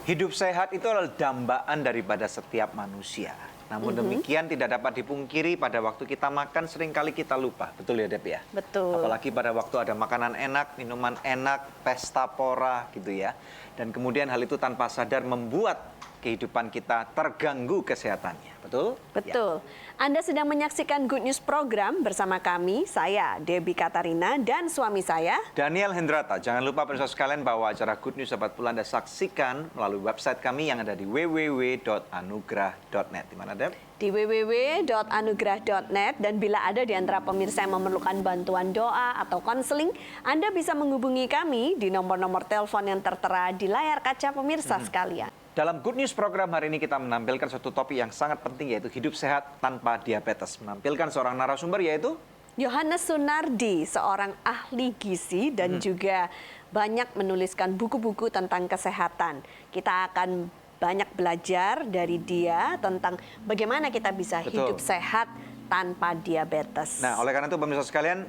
Hidup sehat itu adalah dambaan daripada setiap manusia. Namun demikian tidak dapat dipungkiri pada waktu kita makan seringkali kita lupa. Betul ya Deb ya? Betul. Apalagi pada waktu ada makanan enak, minuman enak, pesta pora gitu ya. Dan kemudian hal itu tanpa sadar membuat kehidupan kita terganggu kesehatannya. Betul? Betul. Ya. Anda sedang menyaksikan Good News Program bersama kami, saya Debbie Katarina dan suami saya Daniel Hendrata. Jangan lupa pemirsa sekalian bahwa acara Good News dapat pula Anda saksikan melalui website kami yang ada di www.anugrah.net. Di mana Deb? di www.anugrah.net, dan bila ada di antara pemirsa yang memerlukan bantuan doa atau konseling, Anda bisa menghubungi kami di nomor-nomor telepon yang tertera di layar kaca pemirsa sekalian. Dalam Good News program hari ini kita menampilkan suatu topik yang sangat penting, yaitu hidup sehat tanpa diabetes. Menampilkan seorang narasumber yaitu Yohanes Sunardi, seorang ahli gizi dan juga banyak menuliskan buku-buku tentang kesehatan. Kita akan banyak belajar dari dia tentang bagaimana kita bisa hidup sehat tanpa diabetes. Nah, oleh karena itu pemirsa sekalian,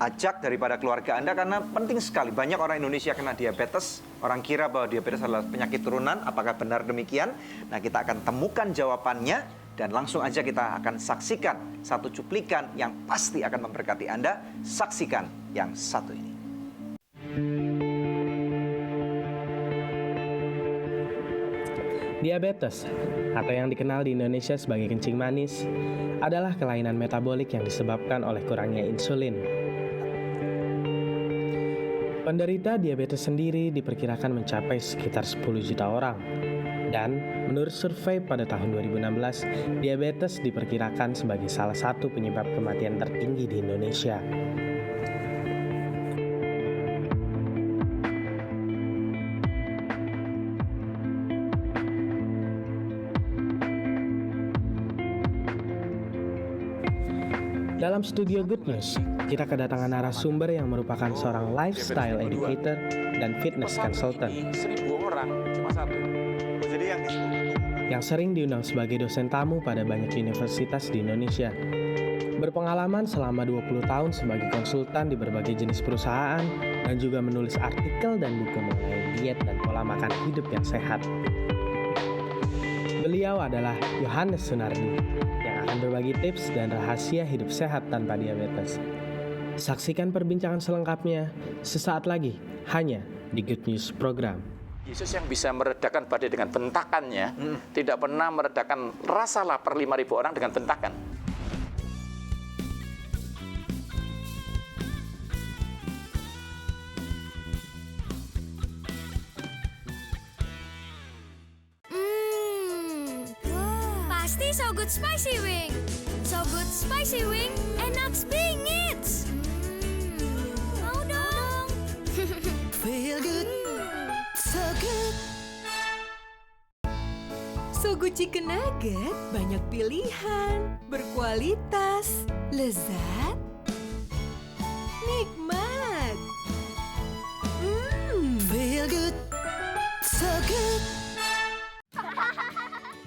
ajak daripada keluarga Anda karena penting sekali. Banyak orang Indonesia kena diabetes. Orang kira bahwa diabetes adalah penyakit turunan. Apakah benar demikian? Nah, kita akan temukan jawabannya dan langsung aja kita akan saksikan satu cuplikan yang pasti akan memberkati Anda. Saksikan yang satu ini. Diabetes, atau yang dikenal di Indonesia sebagai kencing manis, adalah kelainan metabolik yang disebabkan oleh kurangnya insulin. Penderita diabetes sendiri diperkirakan mencapai sekitar 10 juta orang. Dan menurut survei pada tahun 2016, diabetes diperkirakan sebagai salah satu penyebab kematian tertinggi di Indonesia. Dalam studio Good News, kita kedatangan narasumber yang merupakan seorang lifestyle educator dan fitness consultant. 1.000 orang, cuma satu. Yang sering diundang sebagai dosen tamu pada banyak universitas di Indonesia. Berpengalaman selama 20 tahun sebagai konsultan di berbagai jenis perusahaan dan juga menulis artikel dan buku mengenai diet dan pola makan hidup yang sehat. Beliau adalah Yohanes Sunardi yang akan berbagi tips dan rahasia hidup sehat tanpa diabetes. Saksikan perbincangan selengkapnya sesaat lagi hanya di Good News Program. Yesus yang bisa meredakan badai dengan bentakannya, tidak pernah meredakan rasa lapar 5.000 orang dengan bentakan. Pasti So Good Spicy Wing. So Good Spicy Wing, enak bingit. Mau dong. Feel good, so good. So Good Chicken Nugget, banyak pilihan, berkualitas, lezat, nikmat. Feel good, so good.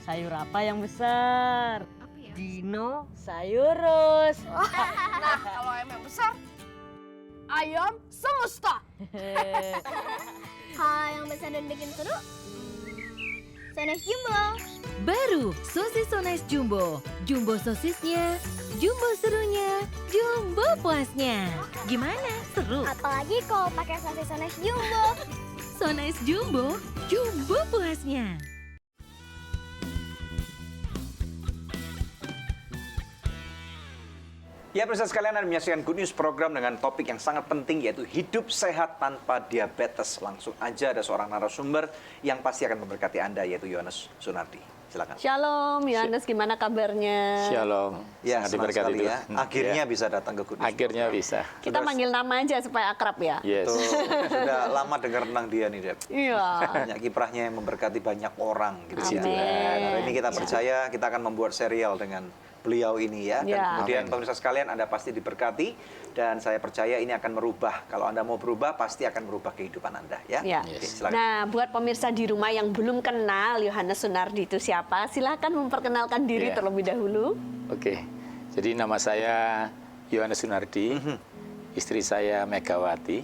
Sayur apa yang besar? Dino sayurus. Nah, kalau ayam yang besar, ayam semesta. Kalau yang besar dan bikin seru, Sones Jumbo. Baru sosis So Nice Jumbo. Jumbo sosisnya, jumbo serunya, jumbo puasnya. Gimana? Seru? Apalagi kalau pakai sosis Sones Jumbo. So Nice Jumbo, jumbo puasnya. Ya, pemirsa sekalian, Anda menyaksikan Good News program dengan topik yang sangat penting, yaitu hidup sehat tanpa diabetes. Langsung aja ada seorang narasumber yang pasti akan memberkati Anda, yaitu Yohanes Sunardi. Silakan. Shalom, Yohanes, gimana kabarnya? Shalom. Ya, Sangat senang diberkati sekali ya. Tuhan. Akhirnya Ya. bisa datang ke Good News. Akhirnya bisa. Kita manggil nama aja supaya akrab ya. Yes. Tuh, sudah lama dengar tentang dia nih, Deb. Iya. Banyak kiprahnya yang memberkati banyak orang gitu. Amin. Hari ini kita Ya. percaya kita akan membuat serial dengan beliau ini ya. Dan Ya. kemudian Amin. pemirsa sekalian, Anda pasti diberkati dan saya percaya ini akan merubah. Kalau Anda mau berubah, pasti akan merubah kehidupan Anda ya. Ya. Oke, silakan. Nah, buat pemirsa di rumah yang belum kenal Yohanes Sunardi itu siapa, silahkan memperkenalkan diri Ya. terlebih dahulu. Oke. Jadi nama saya Yohanes Sunardi, istri saya Megawati,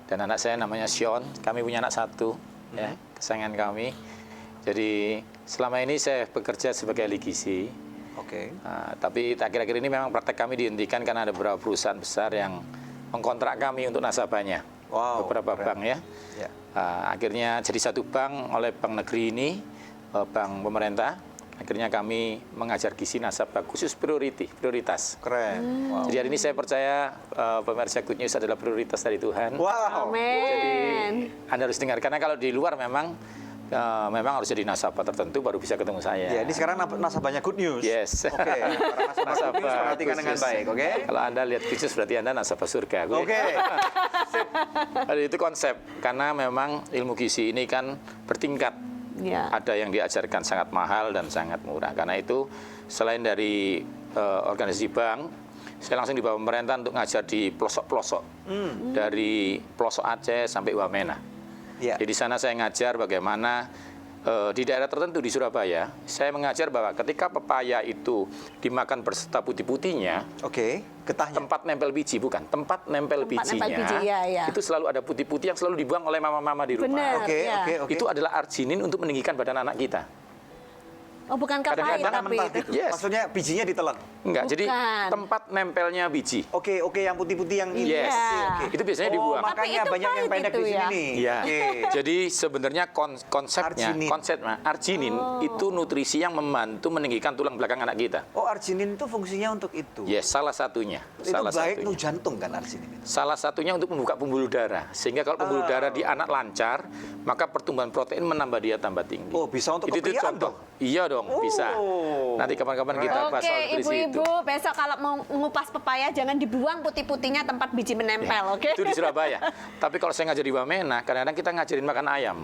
dan anak saya namanya Sean. Kami punya anak satu, ya, kesayangan kami. Jadi selama ini saya bekerja sebagai ahli gizi. Oke. Tapi akhir-akhir ini memang praktek kami dihentikan karena ada beberapa perusahaan besar yang mengkontrak kami untuk nasabahnya. Wow, Beberapa keren. bank ya. Ya. Akhirnya jadi satu bank oleh bank negeri ini, bank pemerintah. Akhirnya kami mengajar gizi nasabah khusus prioritas. Keren. Wow. Jadi hari ini saya percaya pemirsa Good News adalah prioritas dari Tuhan. Wow. Jadi Amin. Anda harus dengar, karena kalau di luar memang harus jadi nasabah tertentu baru bisa ketemu saya. Ya, ini sekarang nasabahnya Good News. Yes. Oke. Para nasabah Good News perhatikan dengan khusus. baik, oke? Kalau Anda lihat khusus berarti Anda nasabah surga. Oke. Jadi itu konsep, karena memang ilmu gizi ini kan bertingkat. Ya. Ada yang diajarkan sangat mahal dan sangat murah. Karena itu selain dari organisasi bank, saya langsung dibawa pemerintah untuk ngajar di pelosok-pelosok. Dari pelosok Aceh sampai Wamena. Ya. Jadi di sana saya ngajar bagaimana di daerah tertentu di Surabaya, saya mengajar bahwa ketika pepaya itu dimakan berserta putih-putihnya, Oke. Getahnya. tempat nempel biji, bukan, tempat nempel Tempat bijinya, nempel biji, ya. itu selalu ada putih-putih yang selalu dibuang oleh mama-mama di rumah. Benar. Oke, Ya. oke. Itu adalah arginin untuk meninggikan badan anak kita. Oh, bukan pahit Kadang-kadang tapi mentah itu. gitu. Yes. Maksudnya bijinya ditelan. Enggak, jadi Bukan. tempat nempelnya biji. Oke, yang putih-putih yang ini. Yes. Oke. Itu biasanya dibuang. Makanya Tapi itu banyak yang pahit pendek itu di sini ya? nih. Iya. Oke. Jadi sebenarnya konsepnya, Arginin. arginin itu nutrisi yang membantu meninggikan tulang belakang anak kita. Oh, arginin itu fungsinya untuk itu. Yes, salah satunya. Itu Salah baik satunya. untuk jantung kan arginin itu. Salah satunya untuk membuka pembuluh darah. Sehingga kalau pembuluh darah di anak lancar, maka pertumbuhan protein menambah dia tambah tinggi. Oh, bisa untuk itu kepriaan contoh. dong? Iya dong, bisa. Nanti kapan-kapan kita bahas Oke, soal nutrisi itu. ibu-ibu, besok kalau mau ngupas pepaya jangan dibuang putih-putihnya tempat biji menempel, oke? Itu di Surabaya. Tapi kalau saya ngajar di Wamena, kadang-kadang kita ngajarin makan ayam.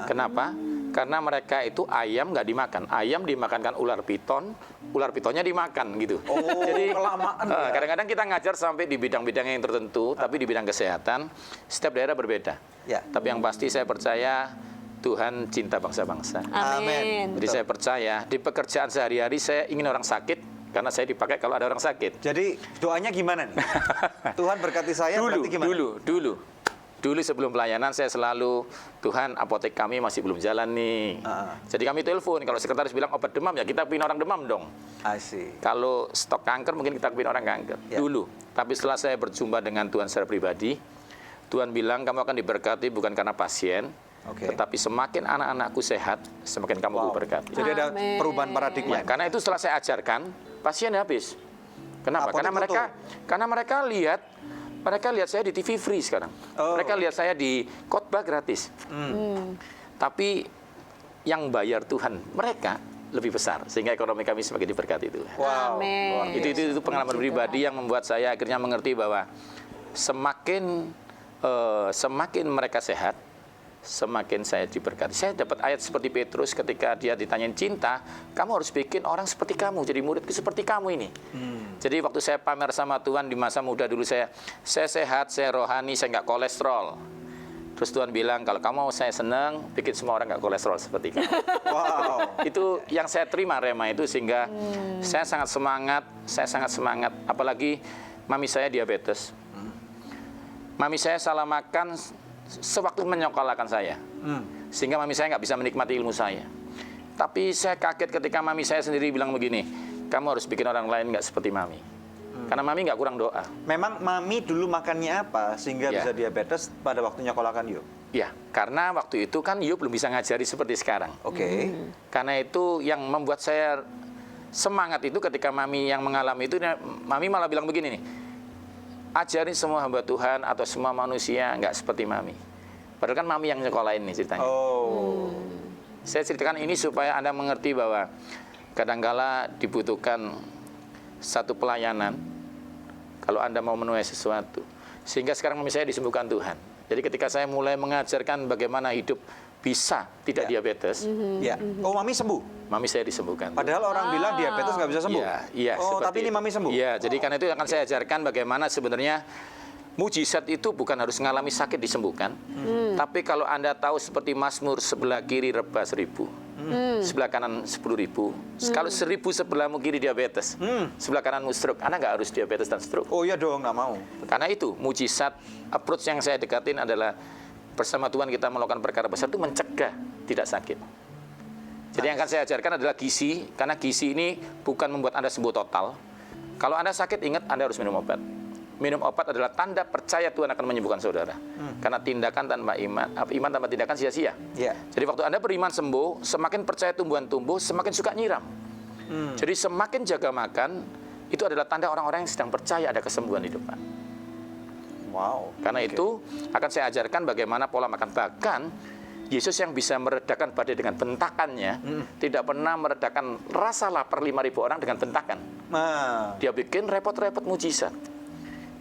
Kenapa? Karena mereka itu ayam nggak dimakan. Ayam dimakankan ular piton, ular pitonnya dimakan gitu. Oh, kelamaan ya. Kadang-kadang kita ngajar sampai di bidang-bidang yang tertentu, tapi di bidang kesehatan, setiap daerah berbeda. Ya. Tapi yang pasti saya percaya Tuhan cinta bangsa-bangsa. Amin. Jadi saya percaya di pekerjaan sehari-hari saya ingin orang sakit, karena saya dipakai kalau ada orang sakit. Jadi doanya gimana nih? Tuhan berkati saya berarti gimana? Dulu sebelum pelayanan saya selalu, Tuhan apotek kami masih belum jalan nih. Jadi kami telepon, kalau sekretaris bilang obat demam ya kita pin orang demam dong. I see. Kalau stok kanker mungkin kita pin orang kanker. Ya. Dulu. Tapi setelah saya berjumpa dengan Tuhan secara pribadi, Tuhan bilang kamu akan diberkati bukan karena pasien, Oke. tetapi semakin anak-anakku sehat, semakin kamu diberkati. Jadi ada Amin. perubahan paradigma. Ya, karena itu setelah saya ajarkan, pasien habis. Kenapa? Apotek Karena mereka lihat saya di TV free sekarang. Oh. Mereka lihat saya di khotbah gratis. Tapi yang bayar Tuhan mereka lebih besar, sehingga ekonomi kami semakin diberkati Tuhan. Wow. Amin. Itu pengalaman pribadi yang membuat saya akhirnya mengerti bahwa semakin mereka sehat, semakin saya diberkati. Saya dapat ayat seperti Petrus ketika dia ditanyain cinta, kamu harus bikin orang seperti kamu, jadi muridku seperti kamu ini. Jadi waktu saya pamer sama Tuhan di masa muda dulu saya sehat, saya rohani, saya nggak kolesterol. Terus Tuhan bilang, kalau kamu mau saya senang, bikin semua orang nggak kolesterol seperti kamu. Wow. Itu yang saya terima rema itu, sehingga saya sangat semangat. Apalagi mami saya diabetes. Mami saya salah makan sewaktu menyekolahkan saya. Sehingga mami saya nggak bisa menikmati ilmu saya. Tapi saya kaget ketika mami saya sendiri bilang begini, kamu harus bikin orang lain nggak seperti mami. Karena mami nggak kurang doa. Memang mami dulu makannya apa sehingga Ya. bisa diabetes pada waktu nyekolahkan Yo? Ya, karena waktu itu kan Yo belum bisa ngajari seperti sekarang. Oke. Karena itu yang membuat saya semangat itu ketika mami yang mengalami itu, mami malah bilang begini nih, ajarin semua hamba Tuhan atau semua manusia nggak seperti mami. Padahal kan mami yang nyekolahin nih ceritanya. Oh. Saya ceritakan ini supaya Anda mengerti bahwa kadangkala dibutuhkan satu pelayanan kalau Anda mau menuai sesuatu. Sehingga sekarang mami saya disembuhkan Tuhan. Jadi ketika saya mulai mengajarkan bagaimana hidup bisa tidak diabetes, Ya. Oh, mami sembuh. mami saya disembuhkan. Padahal orang bilang diabetes nggak bisa sembuh. Iya, Oh, seperti tapi ini itu. mami sembuh. Iya, jadi karena itu akan saya ajarkan bagaimana sebenarnya mujizat itu bukan harus mengalami sakit disembuhkan. Tapi kalau Anda tahu seperti Mazmur, sebelah kiri rebah 1000, sebelah kanan 10.000. Kalau 1000 sebelahmu kiri diabetes, sebelah kananmu stroke, Anda nggak harus diabetes dan stroke. Oh iya dong, nggak mau. Karena itu mujizat, approach yang saya dekatin adalah bersama Tuhan kita melakukan perkara besar itu mencegah tidak sakit. Jadi yang akan saya ajarkan adalah gizi, karena gizi ini bukan membuat Anda sembuh total. Kalau Anda sakit, ingat Anda harus minum obat. Minum obat adalah tanda percaya Tuhan akan menyembuhkan saudara. Karena tindakan tanpa iman, iman tanpa tindakan sia-sia. Iya. Jadi waktu Anda beriman sembuh, semakin percaya tumbuhan tumbuh, semakin suka nyiram. Jadi semakin jaga makan, itu adalah tanda orang-orang yang sedang percaya ada kesembuhan di depan. Wow. Karena itu akan saya ajarkan bagaimana pola makan. Bahkan Yesus yang bisa meredakan badai dengan bentakannya, tidak pernah meredakan rasa lapar 5.000 orang dengan bentakan. Nah, Dia bikin repot-repot mujizat.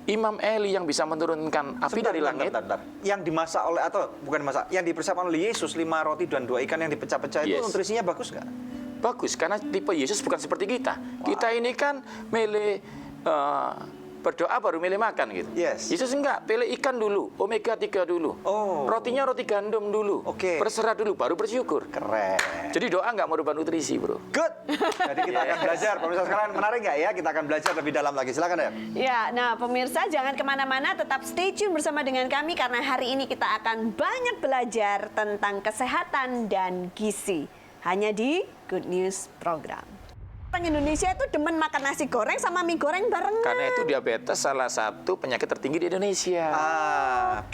Imam Eli yang bisa menurunkan api dari langit. Bentar. Yang dimasak oleh, atau bukan dimasak, yang dipersiapkan oleh Yesus 5 roti dan 2 ikan yang dipecah-pecah itu Yes. nutrisinya bagus nggak? Bagus, karena tipe Yesus bukan seperti kita. Kita ini kan milih berdoa baru milih makan gitu. Yes. Yesus enggak, pilih ikan dulu, omega 3 dulu. Oh. Rotinya roti gandum dulu. Oke. Berserah dulu, baru bersyukur. Keren. Jadi doa nggak merubah nutrisi, bro. Good. Jadi kita akan belajar. Pemirsa sekalian, menarik nggak ya? Kita akan belajar lebih dalam lagi. Silakan ya. Ya, nah pemirsa jangan kemana-mana, tetap stay tune bersama dengan kami karena hari ini kita akan banyak belajar tentang kesehatan dan gizi. Hanya di Good News Program. Orang Indonesia itu demen makan nasi goreng sama mie goreng barengan. Karena itu diabetes salah satu penyakit tertinggi di Indonesia. Ah,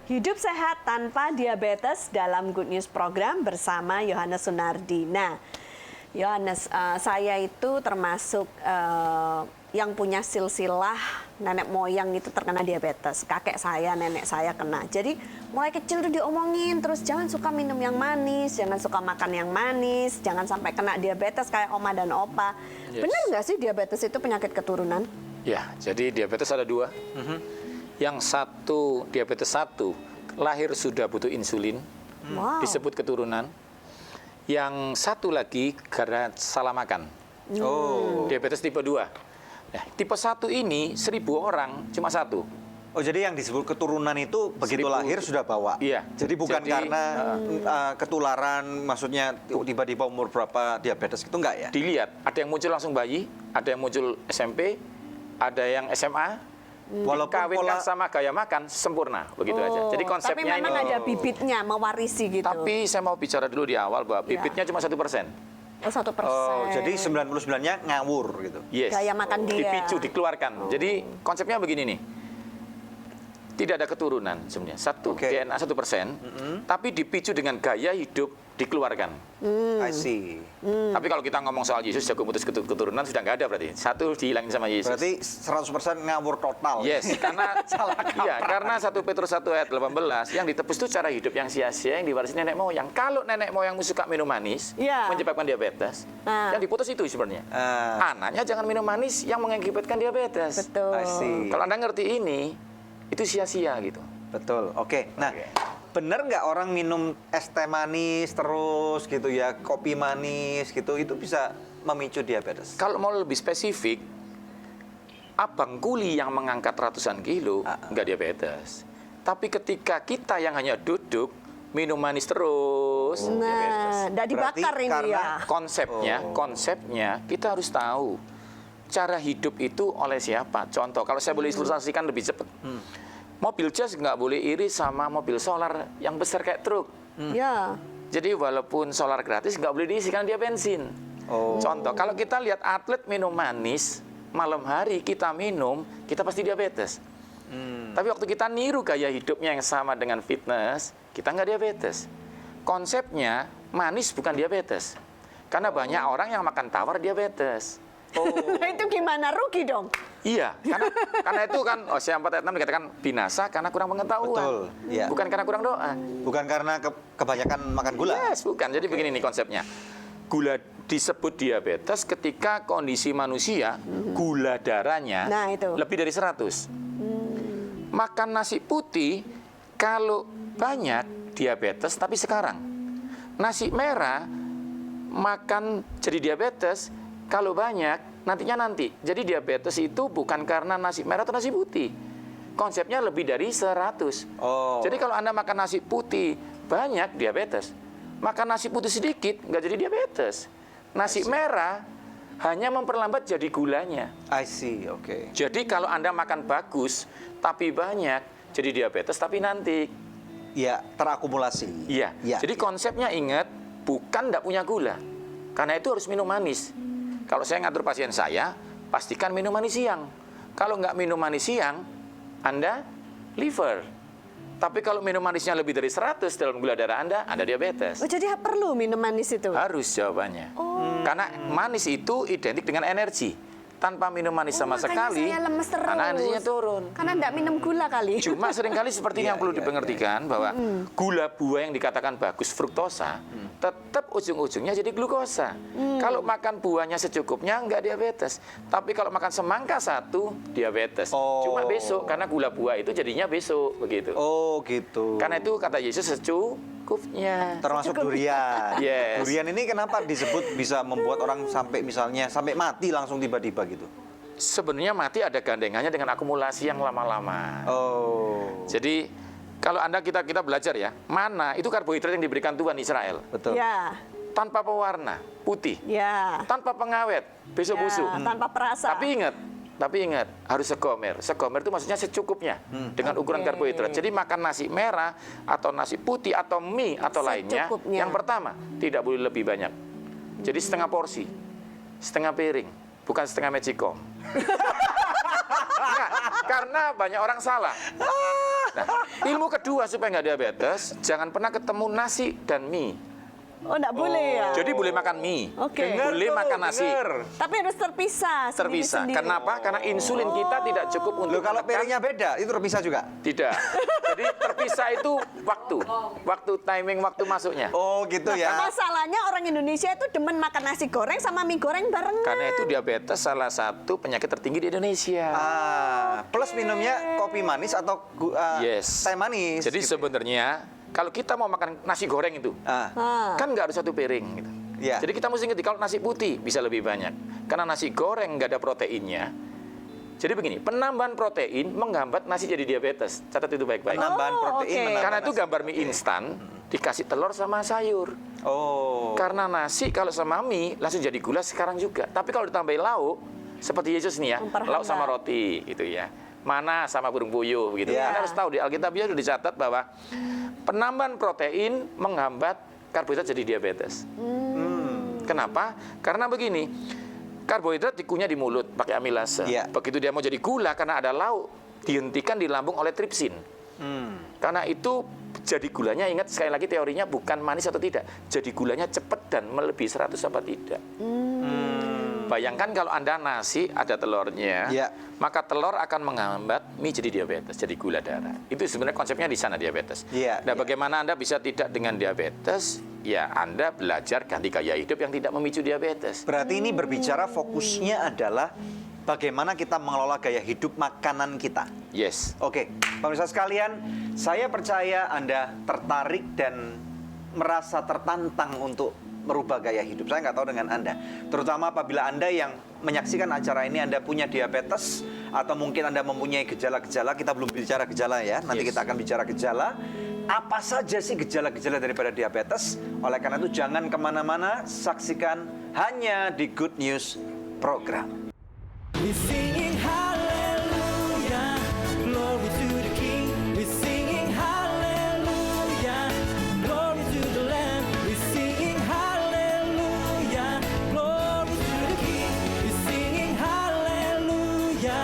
Hidup sehat tanpa diabetes dalam Good News Program bersama Yohanes Sunardi. Nah, Yohanes, saya itu termasuk yang punya silsilah nenek moyang itu terkena diabetes. Kakek saya, nenek saya kena. Jadi mulai kecil tuh diomongin terus jangan suka minum yang manis, jangan suka makan yang manis, jangan sampai kena diabetes kayak oma dan opa. Yes. Benar nggak sih diabetes itu penyakit keturunan? Ya, jadi diabetes ada 2. Yang satu, diabetes 1, lahir sudah butuh insulin, Wow. disebut keturunan. Yang satu lagi karena salah makan, oh. diabetes tipe 2. Nah, tipe 1 ini 1.000 orang cuma 1. Oh, jadi yang disebut keturunan itu begitu 1000. lahir sudah bawa. Iya. Jadi bukan Jadi, karena ketularan, maksudnya tiba-tiba umur berapa diabetes itu enggak ya? Dilihat, ada yang muncul langsung bayi, ada yang muncul SMP, ada yang SMA. Walaupun Dikawinkan pola sama gaya makan sempurna, begitu aja. Jadi Tapi konsepnya memang ini. ada bibitnya, mewarisi gitu. Tapi saya mau bicara dulu di awal bahwa Ya. bibitnya cuma 1%. Oh, 1%. oh, jadi 99-nya ngawur gitu. Yes. Gaya makan dia. Dipicu, dikeluarkan. Jadi konsepnya begini nih. Tidak ada keturunan sebenarnya. Oke. DNA 1%, tapi dipicu dengan gaya hidup dikeluarkan. I see. Tapi kalau kita ngomong soal Yesus jago putus keturunan sudah nggak ada berarti. Satu dihilangin sama Yesus. Berarti 100% ngawur total. Yes, karena iya, karena 1 Petrus 1 ayat 18 yang ditebus itu cara hidup yang sia-sia yang diwarisi nenek moyang. Kalau nenek moyangmu suka minum manis, Iya. menyebabkan diabetes, yang diputus itu sebenarnya. Anaknya jangan minum manis yang mengakibatkan diabetes. Betul. I see. Kalau Anda ngerti ini, itu sia-sia gitu. Betul. Oke. Nah, bener nggak orang minum es teh manis terus gitu ya, kopi manis gitu, itu bisa memicu diabetes? Kalau mau lebih spesifik, abang kuli yang mengangkat ratusan kilo nggak diabetes. Tapi ketika kita yang hanya duduk minum manis terus, diabetes. Nah, nggak dibakar Berarti ini karena- ya. Konsepnya kita harus tahu cara hidup itu oleh siapa. Contoh, kalau saya boleh ilustrasikan lebih cepat. Mobil jas nggak boleh iri sama mobil solar yang besar kayak truk. Ya. Jadi walaupun solar gratis nggak boleh diisi karena dia bensin. Contoh, kalau kita lihat atlet minum manis, malam hari kita minum, kita pasti diabetes. Tapi waktu kita niru gaya hidupnya yang sama dengan fitness, kita nggak diabetes. Konsepnya manis bukan diabetes. Karena banyak orang yang makan tawar diabetes. Nah, itu gimana? Rugi dong. Iya, karena itu kan Hosea 4 ayat 6 dikatakan binasa karena kurang pengetahuan. Betul, iya. Bukan karena kurang doa. Bukan karena kebanyakan makan gula. Yes, bukan. Jadi begini nih konsepnya. Gula disebut diabetes ketika kondisi manusia gula darahnya Nah, itu. lebih dari 100. Makan nasi putih kalau banyak diabetes, tapi sekarang nasi merah makan jadi diabetes kalau banyak nantinya nanti. Jadi diabetes itu bukan karena nasi merah atau nasi putih. Konsepnya lebih dari 100. Oh. Jadi kalau Anda makan nasi putih banyak diabetes. Makan nasi putih sedikit nggak jadi diabetes. Nasi merah hanya memperlambat jadi gulanya. I see, oke. Jadi kalau Anda makan bagus tapi banyak jadi diabetes tapi nanti. Ya, terakumulasi. Iya. Ya. Jadi konsepnya ingat bukan nggak punya gula. Karena itu harus minum manis. Kalau saya ngatur pasien saya, pastikan minum manis siang. Kalau nggak minum manis siang, Anda liver. Tapi kalau minum manisnya lebih dari 100 dalam gula darah Anda diabetes. Oh, jadi perlu minum manis itu? Harus jawabannya. Karena manis itu identik dengan energi. Tanpa minum manis sama Makanya sekali, saya lemes terus. karena energinya turun. Karena enggak minum gula kali. Cuma seringkali seperti ini yang perlu dipengertikan bahwa gula buah yang dikatakan bagus fruktosa, tetap ujung-ujungnya jadi glukosa. Kalau makan buahnya secukupnya nggak diabetes. Tapi kalau makan semangka satu, diabetes. Oh. Cuma besok, karena gula buah itu jadinya besok begitu. Oh, gitu. Karena itu kata Yesus secukupnya. Termasuk durian. Yes. Durian ini kenapa disebut bisa membuat orang sampai mati langsung tiba-tiba gitu? Sebenarnya mati ada gandengannya dengan akumulasi yang lama-lama. Oh. Jadi kalau kita belajar ya, mana itu karbohidrat yang diberikan Tuhan Israel. Betul. Ya, Tanpa pewarna, putih. ya. Tanpa pengawet, besok Ya, busuk. tanpa perasa. Tapi ingat, harus segomer. Segomer itu maksudnya secukupnya dengan ukuran Oke. karbohidrat. Jadi makan nasi merah atau nasi putih atau mie atau lainnya, Secukupnya. yang pertama tidak boleh lebih banyak. Jadi setengah porsi, setengah piring, bukan setengah magicom. Enggak, karena banyak orang salah. Nah, ilmu kedua supaya nggak diabetes, jangan pernah ketemu nasi dan mie. Oh, enggak boleh ya? Jadi boleh makan mie, Oke. boleh makan nasi. Tapi harus terpisah. Terpisah. sendiri-sendiri. Kenapa? Karena insulin kita tidak cukup untuk Loh, kalau menekan- piringnya beda, itu terpisah juga? Tidak. Jadi terpisah itu waktu timing waktu masuknya. Oh, gitu Nah, ya. masalahnya orang Indonesia itu demen makan nasi goreng sama mie goreng barengan. Karena itu diabetes salah satu penyakit tertinggi di Indonesia. Plus minumnya kopi manis atau Yes. teh manis. Jadi gitu. sebenarnya kalau kita mau makan nasi goreng itu, kan nggak harus satu piring. Gitu. Iya. Jadi kita mesti ngerti kalau nasi putih bisa lebih banyak. Karena nasi goreng nggak ada proteinnya. Jadi begini, penambahan protein menghambat nasi jadi diabetes. Catat itu baik-baik. Penambahan Oh, protein. oke. menambah Karena itu nasi. gambar mie instan dikasih telur sama sayur. Oh. Karena nasi kalau sama mie langsung jadi gula sekarang juga. Tapi kalau ditambahin lauk, seperti Yesus nih ya, Memperhambat. lauk sama roti gitu ya. Mana sama burung puyuh gitu. Ya. Anda harus tahu di Alkitabiah sudah dicatat bahwa penambahan protein menghambat karbohidrat jadi diabetes. Kenapa? Karena begini, karbohidrat dikunyah di mulut pakai amilase. Ya. Begitu dia mau jadi gula karena ada lauk, dihentikan di lambung oleh tripsin. Karena itu jadi gulanya, ingat sekali lagi teorinya bukan manis atau tidak. Jadi gulanya cepat dan melebihi 100 apa tidak. Bayangkan kalau Anda nasi ada telurnya, Ya. maka telur akan menghambat mie jadi diabetes, jadi gula darah. Itu sebenarnya konsepnya di sana diabetes. Ya, Nah, ya. bagaimana Anda bisa tidak dengan diabetes? Ya, Anda belajar ganti gaya hidup yang tidak memicu diabetes. Berarti ini berbicara fokusnya adalah bagaimana kita mengelola gaya hidup makanan kita. Yes. Oke, pemirsa sekalian, saya percaya Anda tertarik dan merasa tertantang untuk merubah gaya hidup. Saya nggak tahu dengan Anda. Terutama apabila Anda yang menyaksikan acara ini, Anda punya diabetes, atau mungkin Anda mempunyai gejala-gejala. Kita belum bicara gejala ya, nanti Yes. kita akan bicara gejala. Apa saja sih gejala-gejala daripada diabetes? Oleh karena itu jangan kemana-mana, saksikan hanya di Good News Program. We're singing hallelujah, glory to the King. We're singing hallelujah, glory to the Lamb. We're singing hallelujah, glory to the King. We're singing hallelujah,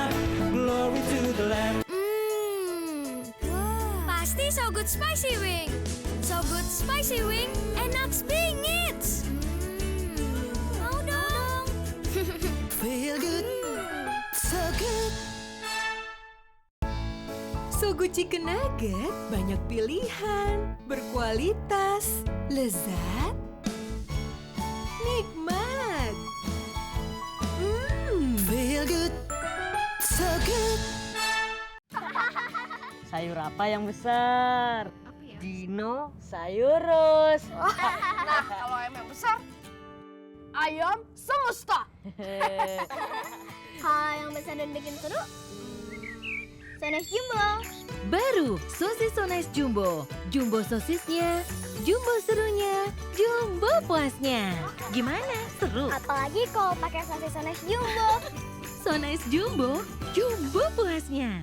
glory to the Lamb. Pasti So Good Spicy Wing. So Good Spicy Wing, enak bingit. Mau dong. Sogo Chicken Nugget banyak pilihan, berkualitas, lezat, nikmat. Feel good, so good. Sayur apa yang besar? Dino Sayurus. Nah, kalau ayam yang besar, ayam semesta. Hal yang besar dan bikin seru, Sones Jumbo. Baru sosis So Nice Jumbo. Jumbo sosisnya, jumbo serunya, jumbo puasnya. Gimana? Seru? Apalagi kalau pakai sosis Sones Jumbo. So Nice Jumbo, jumbo puasnya.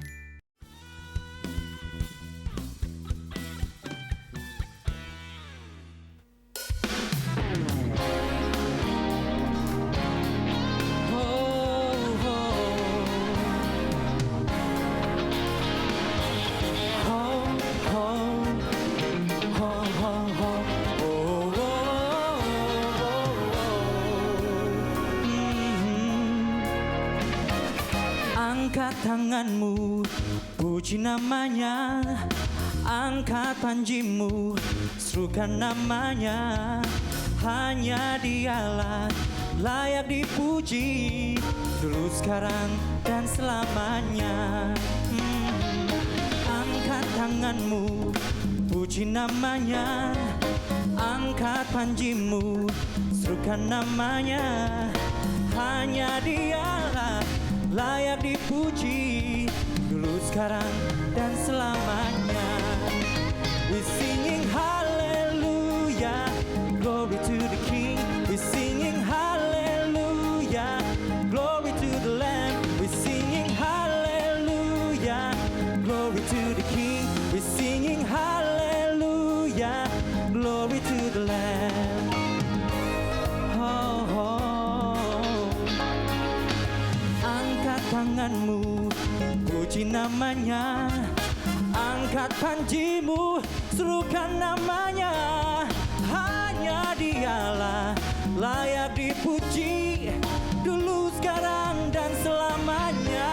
Angkat tanganmu, puji namanya. Angkat panjimu, serukan namanya. Hanya dialah layak dipuji, dulu sekarang dan selamanya. Angkat tanganmu, puji namanya. Angkat panjimu, serukan namanya. Hanya dialah layak dipuji, dulu sekarang dan selamanya. We singing hallelujah, glory to the King. We singing hallelujah, glory to the Lamb. We singing hallelujah, glory to the King. We singing hallelujah, glory to the Lamb. Oh, oh. Angkat tanganmu, puji namanya. Angkat panjimu, serukan namanya. Hanya dialah layak dipuji, dulu sekarang dan selamanya.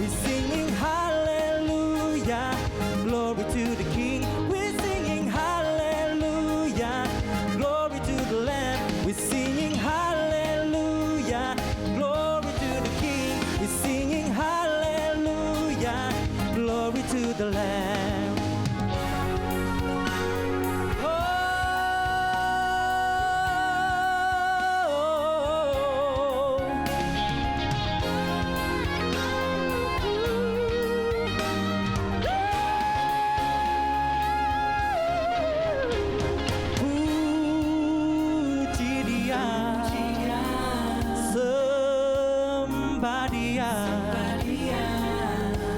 We singing hallelujah, glory to the King. We singing hallelujah, glory to the Lamb. We singing hallelujah, glory to the King. We singing hallelujah, glory to the Lamb. Puji Dia, sembah Dia.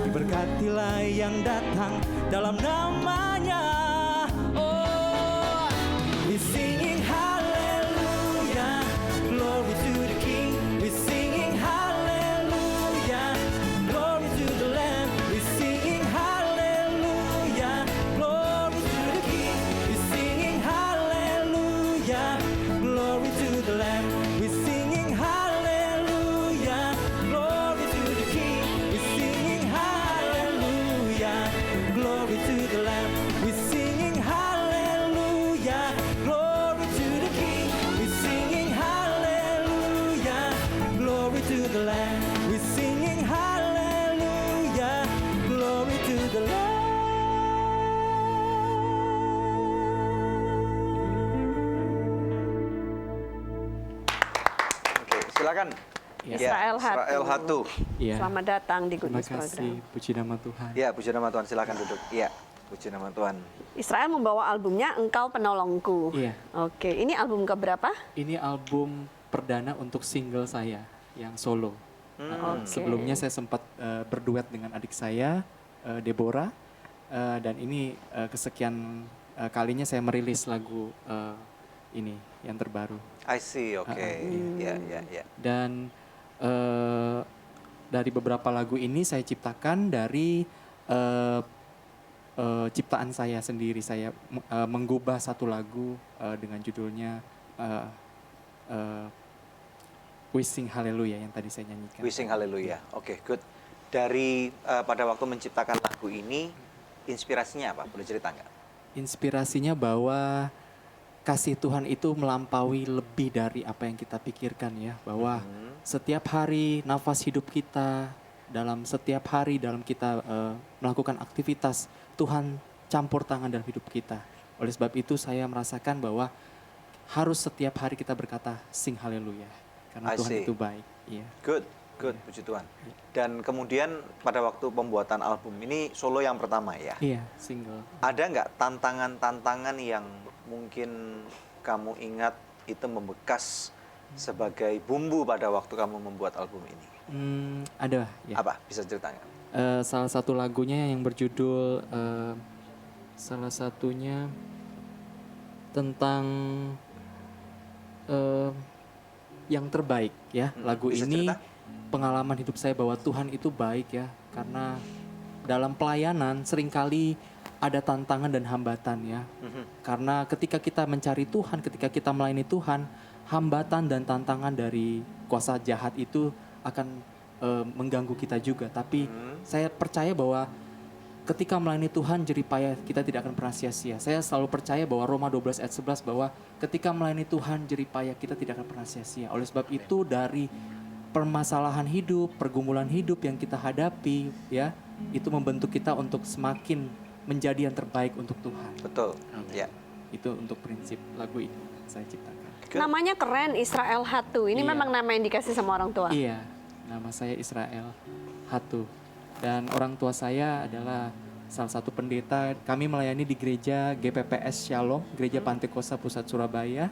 Diberkatilah yang datang dalam namanya. Oh, we singing hallelujah, glory to the King. We singing hallelujah, glory to the Lamb. We singing hallelujah, glory to the King. We singing hallelujah, glory to the Lamb. We singing hallelujah, glory to the King. We singing hallelujah, glory to the Lamb. We singing hallelujah, glory to the King. We singing hallelujah, glory to the Lamb. We singing hallelujah, glory to the Lamb. Oke, silakan. Ya. Israel Hatu. Israel Hatu. Iya. Selamat datang di Terima Goodness kasih, Program. puji nama Tuhan. Ya, puji nama Tuhan. Silakan duduk. Iya, puji nama Tuhan. Israel membawa albumnya Engkau Penolongku. Iya. Oke, ini album keberapa? Ini album perdana untuk single saya yang solo. Oke. Sebelumnya saya sempat berduet dengan adik saya, Deborah, dan ini kesekian kalinya saya merilis lagu ini yang terbaru. I see, oke. Ya, ya, ya. Dan dari beberapa lagu ini saya ciptakan dari ciptaan saya sendiri. Saya menggubah satu lagu dengan judulnya We Sing Hallelujah yang tadi saya nyanyikan. We sing hallelujah. Oke, good. Dari pada waktu menciptakan lagu ini, inspirasinya apa? Boleh cerita nggak? Inspirasinya bahwa kasih Tuhan itu melampaui lebih dari apa yang kita pikirkan ya. Bahwa setiap hari nafas hidup kita, dalam setiap hari dalam kita melakukan aktivitas, Tuhan campur tangan dalam hidup kita. Oleh sebab itu saya merasakan bahwa harus setiap hari kita berkata sing haleluya. Karena I Tuhan see. itu baik. Iya. Good, puji Tuhan. Dan kemudian pada waktu pembuatan album ini solo yang pertama ya. Iya, single. Ada nggak tantangan-tantangan yang mungkin kamu ingat itu membekas sebagai bumbu pada waktu kamu membuat album ini? Ada ya. Apa? Bisa cerita nggak? Salah satu lagunya yang berjudul salah satunya tentang yang terbaik ya. Lagu Bisa ini cerita? pengalaman hidup saya bahwa Tuhan itu baik ya, karena dalam pelayanan seringkali ada tantangan dan hambatan ya. Karena ketika kita mencari Tuhan, ketika kita melayani Tuhan, hambatan dan tantangan dari kuasa jahat itu akan mengganggu kita juga. Tapi saya percaya bahwa ketika melayani Tuhan, jeripaya kita tidak akan pernah sia-sia. Saya selalu percaya bahwa Roma 12 ayat 11 bahwa ketika melayani Tuhan, jeripaya kita tidak akan pernah sia-sia. Oleh sebab itu dari permasalahan hidup, pergumulan hidup yang kita hadapi ya, itu membentuk kita untuk semakin menjadi yang terbaik untuk Tuhan. Betul. Ya. Itu untuk prinsip lagu ini yang saya ciptakan. Namanya keren, Israel Hatu. Ini Iya. memang nama yang dikasih sama orang tua? Iya, nama saya Israel Hatu. Dan orang tua saya adalah salah satu pendeta. Kami melayani di gereja GPPS Shalom, Gereja Pantai Kosta Pusat Surabaya,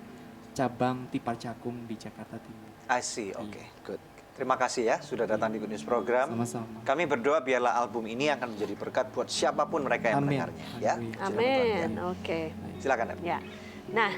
cabang Tipar Cakung di Jakarta Timur. I see, oke, good. Terima kasih ya sudah datang di Good News Program. Sama-sama. Kami berdoa biarlah album ini akan menjadi berkat buat siapapun mereka yang Amin. mendengarnya. Ya. Haleluya. Amin, oke. Silakan. Em. Ya. Nah,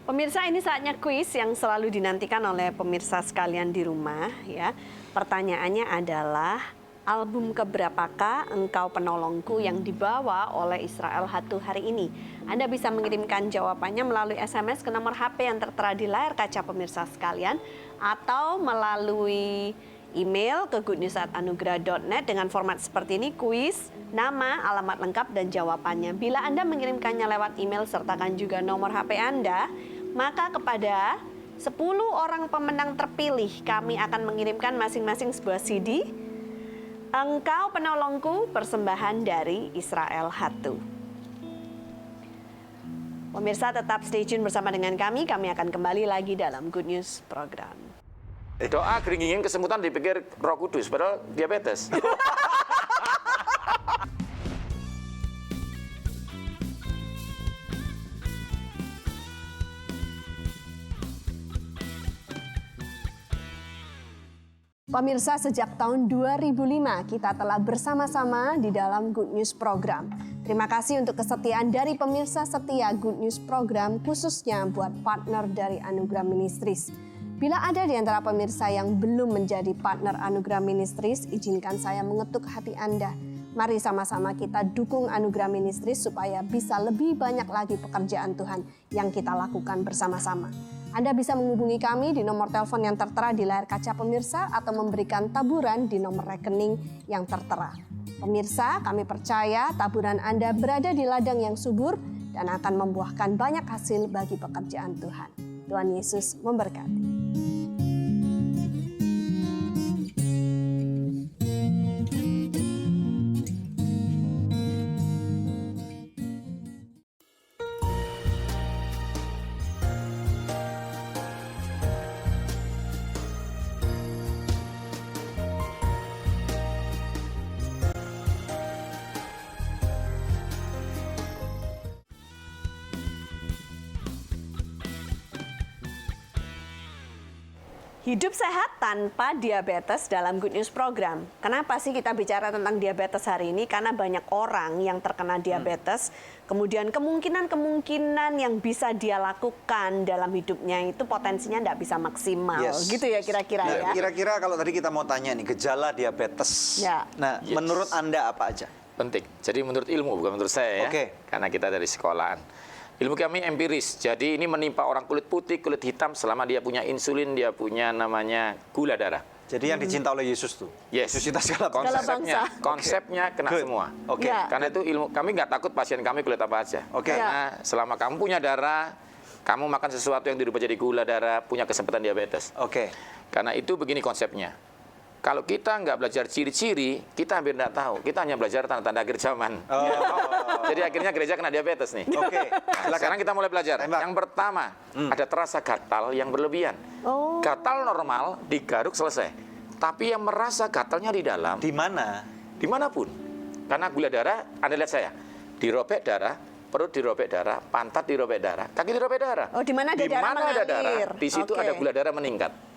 pemirsa, ini saatnya kuis yang selalu dinantikan oleh pemirsa sekalian di rumah ya. Pertanyaannya adalah album keberapakah Engkau Penolongku yang dibawa oleh Israel Hatu hari ini? Anda bisa mengirimkan jawabannya melalui SMS ke nomor HP yang tertera di layar kaca pemirsa sekalian atau melalui email ke goodnews@anugerah.net dengan format seperti ini: kuis, nama, alamat lengkap, dan jawabannya. Bila Anda mengirimkannya lewat email, sertakan juga nomor HP Anda, maka kepada 10 orang pemenang terpilih kami akan mengirimkan masing-masing sebuah CD Engkau Penolongku, persembahan dari Israel Hatu. Pemirsa tetap stay tune bersama dengan kami akan kembali lagi dalam Good News Program. Doa keringingin kesemutan dipikir Roh Kudus, padahal diabetes. Pemirsa, sejak tahun 2005 kita telah bersama-sama di dalam Good News Program. Terima kasih untuk kesetiaan dari pemirsa setia Good News Program, khususnya buat partner dari Anugerah Ministries. Bila ada di antara pemirsa yang belum menjadi partner Anugerah Ministries, izinkan saya mengetuk hati Anda. Mari sama-sama kita dukung Anugerah Ministries supaya bisa lebih banyak lagi pekerjaan Tuhan yang kita lakukan bersama-sama. Anda bisa menghubungi kami di nomor telepon yang tertera di layar kaca pemirsa atau memberikan taburan di nomor rekening yang tertera. Pemirsa, kami percaya taburan Anda berada di ladang yang subur dan akan membuahkan banyak hasil bagi pekerjaan Tuhan. Tuhan Yesus memberkati. Hidup sehat tanpa diabetes dalam Good News Program. Kenapa sih kita bicara tentang diabetes hari ini? Karena banyak orang yang terkena diabetes, kemudian kemungkinan yang bisa dia lakukan dalam hidupnya itu potensinya tidak bisa maksimal. Yes. Gitu ya kira-kira ya. Kira-kira kalau tadi kita mau tanya nih, gejala diabetes. Ya. Nah, Yes. menurut Anda apa aja? Penting. Jadi menurut ilmu, bukan menurut saya ya. Oke. Karena kita dari sekolahan. Ilmu kami empiris, jadi ini menimpa orang kulit putih, kulit hitam selama dia punya insulin, dia punya namanya gula darah. Jadi yang dicinta oleh Yesus tuh. Yes. Yesus cinta segala bangsa. Konsepnya kena Good. semua. Oke. Ya. Karena itu ilmu, kami nggak takut pasien kami kulit apa aja. Oke. Karena selama kamu punya darah, kamu makan sesuatu yang dirubah jadi gula darah, punya kesempatan diabetes. Oke. Karena itu begini konsepnya. Kalau kita nggak belajar ciri-ciri, kita hampir nggak tahu. Kita hanya belajar tanda-tanda akhir zaman. Oh. Jadi akhirnya gereja kena diabetes nih. Oke. Nah, sekarang kita mulai belajar. Tembak. Yang pertama, ada terasa gatal yang berlebihan. Oh. Gatal normal, digaruk selesai. Tapi yang merasa gatalnya di dalam, Di mana? dimanapun. Karena gula darah, Anda lihat saya, dirobek darah, perut dirobek darah, pantat dirobek darah, kaki dirobek darah. Oh, di mana ada Di darah mana ada darah, mengalir. di situ Oke. ada gula darah meningkat.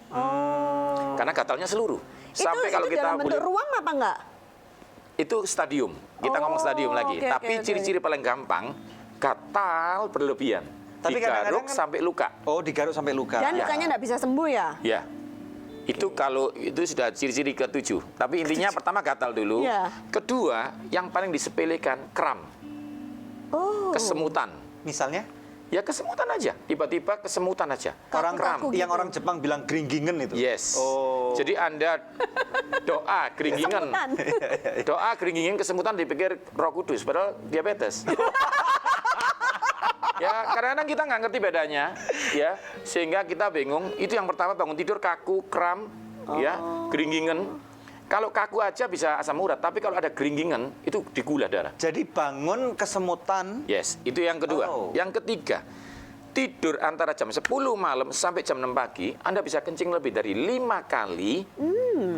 Karena gatalnya seluruh. Sampai kalau itu kita dalam bentuk ruam apa enggak? itu stadium. Kita ngomong stadium lagi. oke, Tapi oke, oke. ciri-ciri paling gampang, gatal berlebihan. Tapi kadang-kadang Digaruk kan- sampai luka. Oh, digaruk sampai luka. Dan lukanya enggak bisa sembuh ya? Ya. Itu kalau itu sudah ciri-ciri ke-7. Tapi intinya pertama gatal dulu. Ya. Kedua, yang paling disepelekan kram, Oh. kesemutan. Misalnya? Ya kesemutan aja, tiba-tiba kesemutan aja. Orang Kaku-kaku gitu. yang orang Jepang bilang geringgingen itu. Yes. Oh. Jadi Anda doa keringgingan. Kesemutan. Doa keringgingan kesemutan dipikir Roh Kudus, padahal diabetes. Ya, kadang-kadang kita nggak ngerti bedanya, ya, sehingga kita bingung. Itu yang pertama, bangun tidur kaku, kram, ya, keringgingan. Kalau kaku aja bisa asam urat, tapi kalau ada keringgingan itu di gula darah. Jadi bangun kesemutan. Yes, itu yang kedua. Oh. Yang ketiga, tidur antara jam 10 malam sampai jam 6 pagi, Anda bisa kencing lebih dari 5 kali,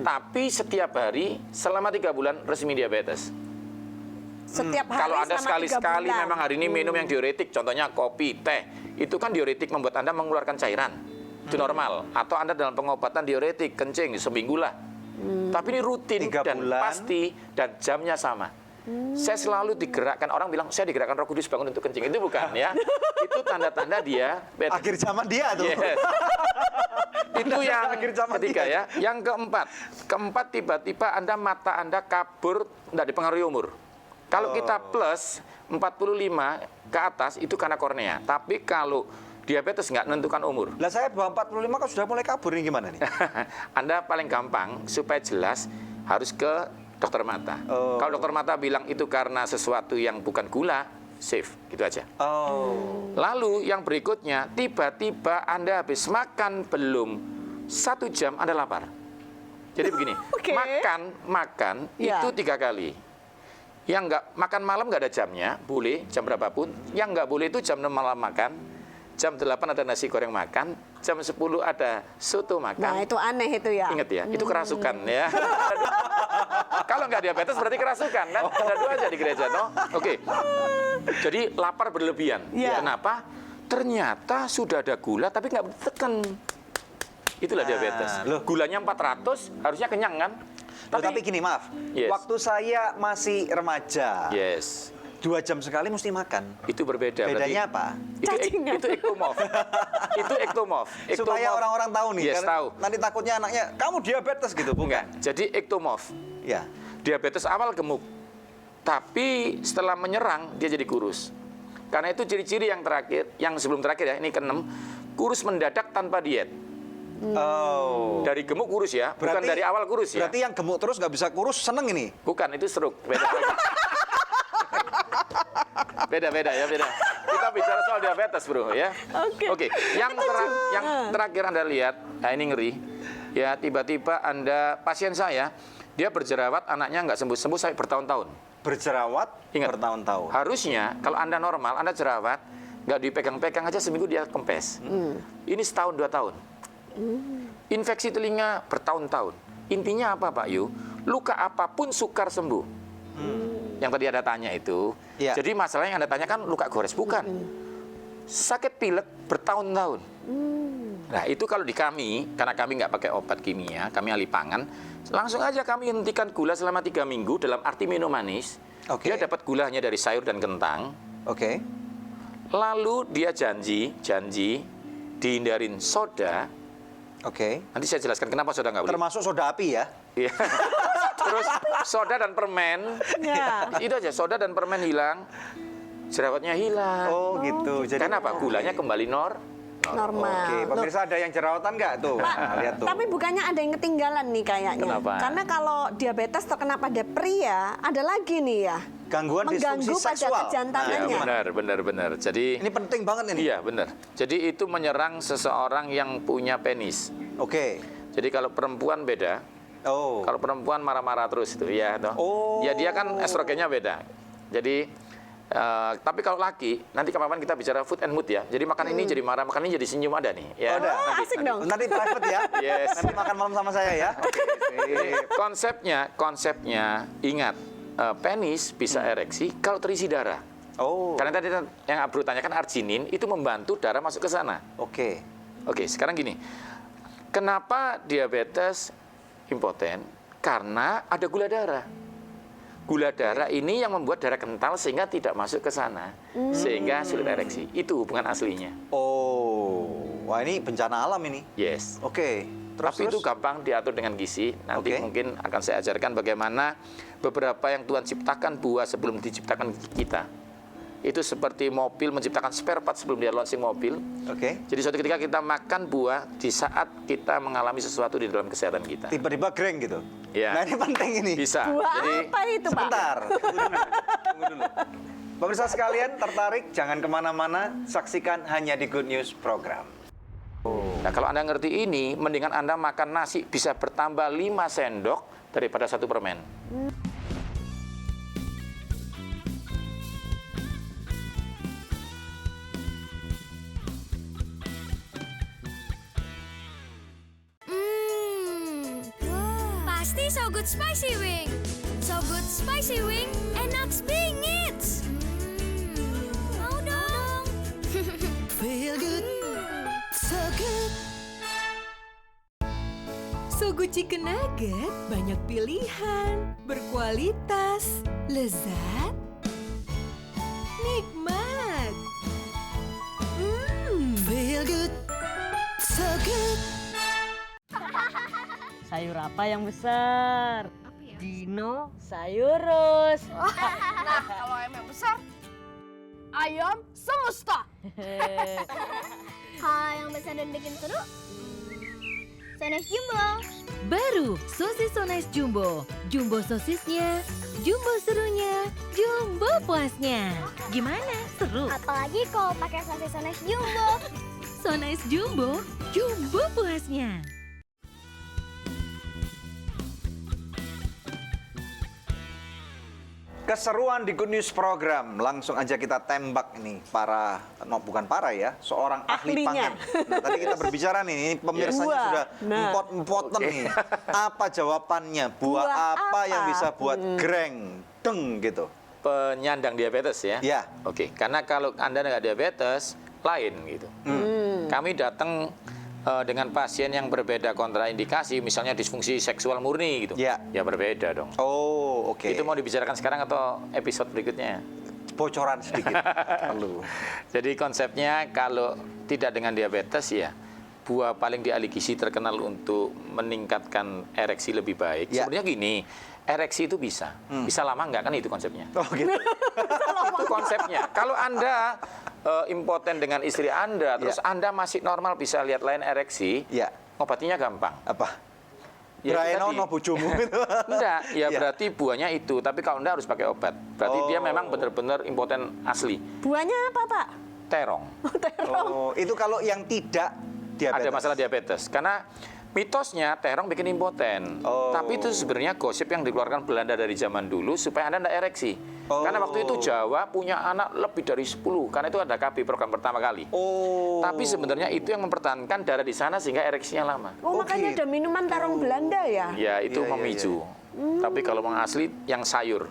tapi setiap hari selama 3 bulan resmi diabetes. Setiap hari Kalau Anda selama 3 sekali-sekali bulan. memang hari ini minum yang diuretik, contohnya kopi, teh, itu kan diuretik membuat Anda mengeluarkan cairan. Itu normal. Atau Anda dalam pengobatan diuretik, kencing seminggu lah. Tapi ini rutin 3 dan bulan. pasti dan jamnya sama. Saya selalu digerakkan, orang bilang saya digerakkan Roh Kudus bangun untuk kencing. Itu bukan ya. Itu tanda-tanda dia Akhir zaman dia tuh. Yes. Itu yang Akhir zaman ketiga dia. ya. Yang keempat tiba-tiba mata Anda kabur, tidak dipengaruhi umur. Kalau kita plus 45 ke atas itu karena kornea. Tapi kalau diabetes nggak menentukan umur. Lah saya bawa 45 kan sudah mulai kabur ini gimana nih? Anda paling gampang supaya jelas harus ke dokter mata. Oh. Kalau dokter mata bilang itu karena sesuatu yang bukan gula, safe, gitu aja. Oh. Lalu yang berikutnya, tiba-tiba Anda habis makan belum 1 jam Anda lapar. Jadi begini, Oke. makan Ya. itu 3 kali. Yang nggak makan malam nggak ada jamnya, boleh jam berapapun. Yang nggak boleh itu jam 6 malam makan, jam 8 ada nasi goreng makan, jam 10 ada soto makan. Nah, itu aneh itu ya. Ingat ya, itu kerasukan ya. Kalau nggak diabetes berarti kerasukan kan? Ada 2 aja di gereja, no? Oke. Jadi lapar berlebihan. Iya. Kenapa? Ternyata sudah ada gula tapi nggak tekan. Itulah diabetes. loh. Gulanya 400, harusnya kenyang kan? Loh, tapi gini maaf, Yes. waktu saya masih remaja, Yes. 2 jam sekali mesti makan. Itu berbeda. Bedanya berarti apa? Cacingan. Itu ektomorf. Itu ektomorf. Supaya orang-orang tahu nih, Yes, karena tahu. nanti takutnya anaknya, kamu diabetes gitu, bukan? Enggak. Jadi ektomorf. Ya. Diabetes awal gemuk, tapi setelah menyerang dia jadi kurus. Karena itu ciri-ciri yang terakhir, yang sebelum terakhir ya, ini ke-6, kurus mendadak tanpa diet. Oh. Dari gemuk kurus ya, bukan dari awal kurus ya. Berarti yang gemuk terus nggak bisa kurus, seneng ini. Bukan, itu stroke. Beda lagi. Beda ya, beda. Kita bicara soal diabetes, bro, ya. Oke. Yang terakhir Anda lihat, nah ini ngeri. Ya, tiba-tiba pasien saya, dia berjerawat, anaknya nggak sembuh-sembuh sampai bertahun-tahun. Berjerawat Ingat, bertahun-tahun. Harusnya kalau Anda normal, Anda jerawat, nggak dipegang-pegang aja seminggu dia kempes. Ini setahun 2 tahun. Infeksi telinga bertahun-tahun. Intinya apa Pak Yu? Luka apapun sukar sembuh. Yang tadi Anda tanya itu. Ya. Jadi masalahnya yang Anda tanya kan luka gores, bukan. Sakit pilek bertahun-tahun. Nah itu kalau di kami, karena kami nggak pakai obat kimia, kami ahli pangan, langsung aja kami hentikan gula selama 3 minggu dalam arti minum manis. Oke. Dia dapat gulanya dari sayur dan kentang. Oke. Lalu dia janji dihindarin soda. Oke. Nanti saya jelaskan kenapa soda nggak boleh. Termasuk soda api ya? Iya. Terus soda dan permen. Ya. Itu aja, soda dan permen hilang, jerawatnya hilang. Oh gitu. Jadi Karena apa? Gulanya kembali normal. Normal. Oke, pemirsa ada yang jerawatan nggak tuh? Nah, lihat tuh. Tapi bukannya ada yang ketinggalan nih kayaknya. Kenapa? Karena kalau diabetes terkena pada pria, ada lagi nih ya. Gangguan disfungsi Mengganggu pada seksual. kejantanannya. Benar. Jadi Ini penting banget ini. iya benar. Jadi itu menyerang seseorang yang punya penis. Oke. Jadi kalau perempuan beda. Oh. Kalau perempuan marah-marah terus itu ya, toh. Oh. Ya dia kan estrogennya beda. Jadi tapi kalau laki, nanti kapan-kapan kita bicara food and mood ya. Jadi makan ini jadi marah, makan ini jadi senyum ada nih. Ya. Oh, ada. Asik dong. Nanti private ya. Yes. Nanti makan malam sama saya ya. Oke. sip. Konsepnya ingat, penis bisa ereksi kalau terisi darah. Oh. Karena tadi yang Abro tanyakan arginin itu membantu darah masuk ke sana. Oke. Oke, sekarang gini. Kenapa diabetes impoten? Karena ada gula darah. Gula darah ini yang membuat darah kental sehingga tidak masuk ke sana. Sehingga sulit ereksi. Itu hubungan aslinya. Oh. Wah, ini bencana alam ini. Yes. Oke. Tapi itu gampang diatur dengan gizi. Nanti Oke. mungkin akan saya ajarkan bagaimana beberapa yang Tuhan ciptakan buah sebelum diciptakan kita. Itu seperti mobil menciptakan spare part sebelum dia launching mobil. Oke. Jadi suatu ketika kita makan buah di saat kita mengalami sesuatu di dalam kesehatan kita. Tiba-tiba greng gitu. Iya. Nah, ini penting ini. Bisa. Buah Jadi apa itu, Pak? Sebentar. Tunggu dulu. Pemirsa sekalian, tertarik? Jangan kemana-mana. Saksikan hanya di Good News Program. nah, kalau Anda ngerti ini, mendingan Anda makan nasi bisa bertambah 5 sendok daripada 1 permen. Pasti So Good Spicy Wing. So Good Spicy Wing, enak bingit. Mau dong. Feel good, so good. Sogo Chicken Nugget banyak pilihan, berkualitas, lezat, nikmat. Feel good, so good. Sayur apa yang besar? Dino Sayurus. Nah, kalau ayam yang besar, ayam semesta. Kalau yang besar dan bikin seru, Sones Jumbo. Baru sosis So Nice Jumbo. Jumbo sosisnya, jumbo serunya, jumbo puasnya. Gimana? Seru? Apalagi kalau pakai sosis Sones Jumbo. So Nice Jumbo, jumbo puasnya. Keseruan di Good News Program. Langsung aja kita tembak ini para, bukan para ya, seorang ahli Ahlinya. pangan. Nah, tadi kita berbicara nih, ini pemirsanya Buah. sudah Nah. empot-empoten nih. Apa jawabannya? Buah apa yang apa? bisa buat greng, deng gitu? Penyandang diabetes ya? Ya. Oke, karena kalau Anda nggak diabetes, lain gitu. Kami datang dengan pasien yang berbeda kontraindikasi, misalnya disfungsi seksual murni gitu. Ya. Ya berbeda dong. Oh, oke. Itu mau dibicarakan sekarang atau episode berikutnya? Bocoran sedikit. Perlu. Jadi konsepnya kalau tidak dengan diabetes ya, buah paling di ahli gizi terkenal untuk meningkatkan ereksi lebih baik. Ya. Sebenarnya gini, ereksi itu bisa. Bisa lama nggak kan itu konsepnya? Oh, gitu. Itu konsepnya. Kalau Anda impoten dengan istri Anda, terus Anda masih normal bisa lihat lain ereksi, Ya. ngobatinya gampang. Apa? Ya, itu Braeno tadi. no bojomu gitu. Enggak, ya Ya. berarti buahnya itu. Tapi kalau Anda harus pakai obat. Berarti dia memang benar-benar impoten asli. Buahnya apa, Pak? Terong. Oh, itu kalau yang tidak diabetes. Ada masalah diabetes. Karena mitosnya terong bikin impoten. Oh. Tapi itu sebenarnya gosip yang dikeluarkan Belanda dari zaman dulu supaya Anda tidak ereksi. Oh. Karena waktu itu Jawa punya anak lebih dari 10. Karena itu ada KB program pertama kali. Oh. Tapi sebenarnya itu yang mempertahankan darah di sana sehingga ereksinya lama. Oh, makanya gitu. ada minuman terong Belanda ya? Ya, itu Iya, iya, memicu. Tapi kalau yang asli yang sayur.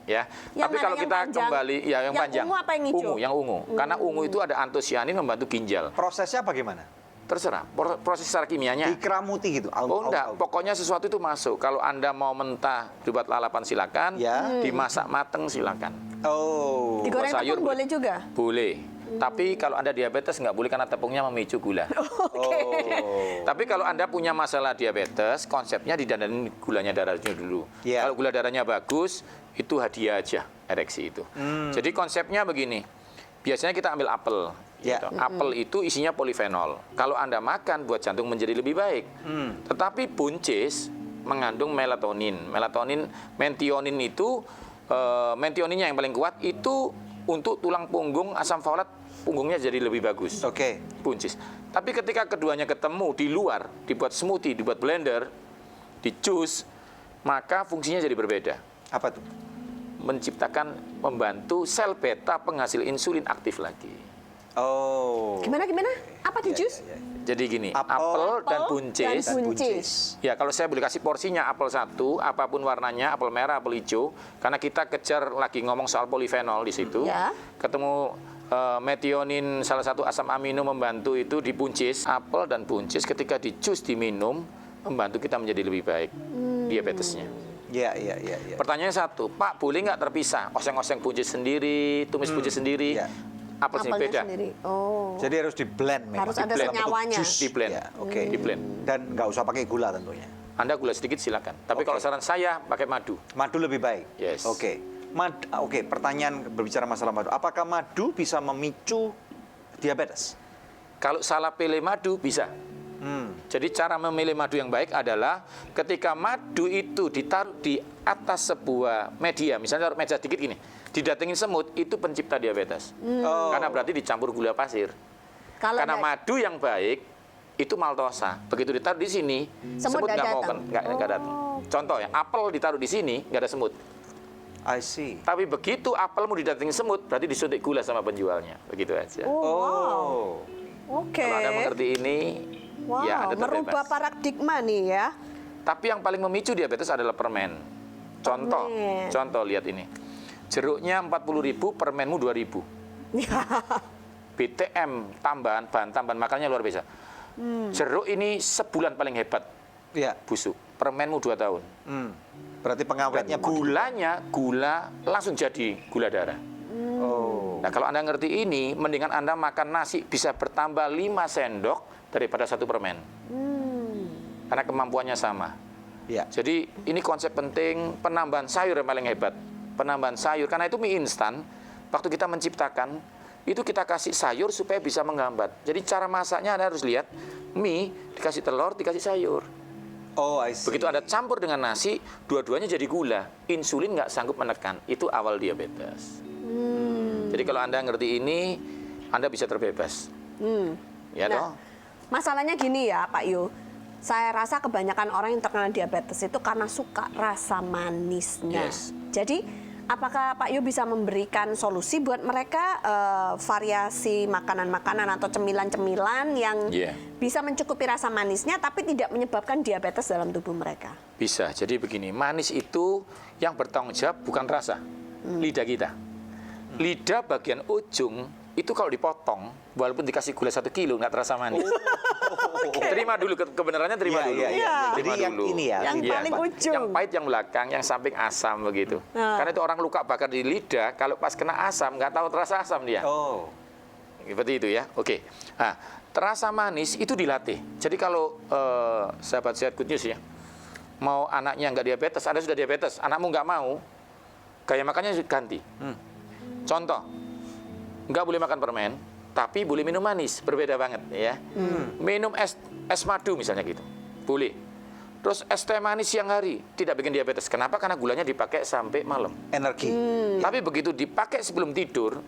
Ya. Yang Tapi mana kalau yang kita panjang? kembali ya yang Yang panjang. ungu apa yang hijau? Ungu, yang ungu. Karena ungu itu ada antosianin membantu ginjal. Prosesnya bagaimana? Terserah proses secara kimianya. Dikeramuti gitu. Oh enggak, pokoknya sesuatu itu masuk. Kalau Anda mau mentah dibuat lalapan silakan, Ya. dimasak mateng silakan. Oh. Digoreng Buat sayur tepung boleh juga? Boleh. Tapi kalau Anda diabetes nggak boleh karena tepungnya memicu gula. Oh. Tapi kalau Anda punya masalah diabetes, konsepnya didandanin gulanya darahnya dulu. Ya. Kalau gula darahnya bagus, itu hadiah aja ereksi itu. Jadi konsepnya begini. Biasanya kita ambil apel. Ya. Gitu. Apel itu isinya polifenol. Kalau Anda makan buat jantung menjadi lebih baik. Tetapi buncis mengandung melatonin. Metionin itu metioninnya yang paling kuat itu untuk tulang punggung, asam folat punggungnya jadi lebih bagus. Oke. Buncis. Tapi ketika keduanya ketemu di luar, dibuat smoothie, dibuat blender, di jus, maka fungsinya jadi berbeda. Apa tuh? Menciptakan, membantu sel beta penghasil insulin aktif lagi. Oh. Gimana? Apa di jus? Jadi gini, Apel apel dan buncis. dan buncis. Ya, kalau saya boleh kasih porsinya apel satu, apapun warnanya, apel merah, apel hijau, karena kita kejar lagi ngomong soal polifenol di situ. Ya. Ketemu metionin, salah satu asam amino membantu itu di buncis. Apel dan buncis ketika di jus diminum membantu kita menjadi lebih baik diabetesnya. Ya. Pertanyaannya satu, Pak, boleh nggak terpisah? Oseng-oseng buncis sendiri, tumis buncis sendiri, Ya. apel sendiri Apelnya beda. sendiri. Oh. Jadi harus di blend memang. Harus ada Dalam bentuk senyawanya. jus. Di blend. Ya, oke. Di blend. Dan nggak usah pakai gula tentunya. Anda gula sedikit silakan. Tapi Oke. kalau saran saya pakai madu. Madu lebih baik. Yes. Oke. Oke, pertanyaan berbicara masalah madu. Apakah madu bisa memicu diabetes? Kalau salah pilih madu bisa. Jadi cara memilih madu yang baik adalah ketika madu itu ditaruh di atas sebuah media, misalnya taruh meja dikit gini, didatengin semut, itu pencipta diabetes. Karena berarti dicampur gula pasir. Kalau Karena ada- madu yang baik itu maltosa. Begitu ditaruh di sini, Semut semut nggak nggak mau datang. nggak datang. Contoh ya, apel ditaruh di sini nggak ada semut. I see. Tapi begitu apelmu didatengin semut, berarti disuntik gula sama penjualnya. Begitu aja. Oh. Oke. Kalau Anda mengerti ini, Wow, ya Anda merubah terbebas. paradigma nih ya. Tapi yang paling memicu diabetes adalah permen. Contoh, Permen. contoh lihat ini. Jeruknya 40.000, permenmu 2.000. BTM tambahan, bahan tambahan makannya luar biasa. Jeruk ini sebulan paling hebat Ya. busuk. Permenmu 2 tahun. Berarti pengawetnya Dan gulanya, gula langsung jadi gula darah. Oh. Nah, kalau Anda ngerti ini, mendingan Anda makan nasi bisa bertambah 5 sendok daripada 1 permen. Karena kemampuannya sama. Ya. Jadi ini konsep penting, penambahan sayur yang paling hebat. Penambahan sayur, karena itu mie instan, waktu kita menciptakan, itu kita kasih sayur supaya bisa menghambat. Jadi cara masaknya Anda harus lihat, mie dikasih telur, dikasih sayur. Oh, I see. Begitu Anda campur dengan nasi, dua-duanya jadi gula. Insulin nggak sanggup menekan. Itu awal diabetes. Jadi kalau Anda ngerti ini, Anda bisa terbebas. Ya Nah, toh? masalahnya gini ya Pak Yu, saya rasa kebanyakan orang yang terkena diabetes itu karena suka rasa manisnya. Yes. Jadi apakah Pak Yu bisa memberikan solusi buat mereka variasi makanan-makanan atau cemilan-cemilan yang Yeah. bisa mencukupi rasa manisnya tapi tidak menyebabkan diabetes dalam tubuh mereka? Bisa. Jadi begini, manis itu yang bertanggung jawab bukan rasa, lidah kita. Lidah bagian ujung itu kalau dipotong, walaupun dikasih gula 1 kilo nggak terasa manis. Terima dulu kebenarannya, terima Iya, dulu. iya, iya. Terima Jadi yang dulu. ini ya, Yang lidah. paling ujung. Yang pahit yang belakang, yang samping asam begitu. Karena itu orang luka bakar di lidah, kalau pas kena asam nggak tahu terasa asam dia. Oh. Seperti itu ya. Oke. Nah, terasa manis itu dilatih. Jadi kalau sahabat sehat good news ya, mau anaknya nggak diabetes, Anda sudah diabetes, anakmu nggak mau, gaya makannya ganti. Contoh, nggak boleh makan permen, tapi boleh minum manis, berbeda banget ya. Minum es madu misalnya gitu, boleh. Terus es teh manis siang hari tidak bikin diabetes. Kenapa? Karena gulanya dipakai sampai malam. Energi. Tapi begitu dipakai sebelum tidur,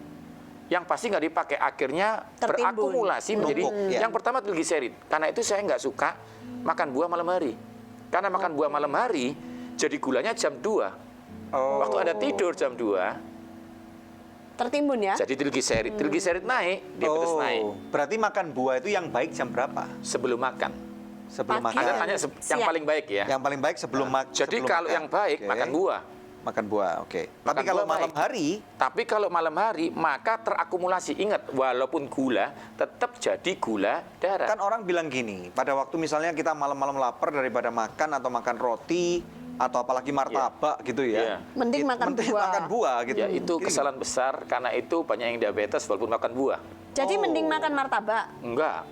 yang pasti nggak dipakai, akhirnya Tertimbun. berakumulasi menjadi Numpuk, ya. yang pertama trigliserid. Karena itu saya nggak suka makan buah malam hari. Karena makan buah malam hari, jadi gulanya jam 2. Oh. Waktu Anda tidur jam 2, Tertimbun ya? jadi trigliserid. Trigliserid naik, diabetes naik. Berarti makan buah itu yang baik jam berapa? Sebelum makan. Sebelum Pagi. makan. Anda tanya yang Siang. paling baik ya. Yang paling baik sebelum makan. Jadi kalau yang baik, makan buah. Makan buah, oke. Tapi Makan kalau buah malam baik. hari, Tapi kalau malam hari, maka terakumulasi. Ingat, walaupun gula, tetap jadi gula darah. kan orang bilang gini, pada waktu misalnya kita malam-malam lapar daripada makan atau makan roti, atau apalagi martabak gitu ya. Iya. Mending makan buah. makan buah gitu. Ya itu kesalahan besar karena itu banyak yang diabetes walaupun makan buah. Jadi mending makan martabak. Enggak.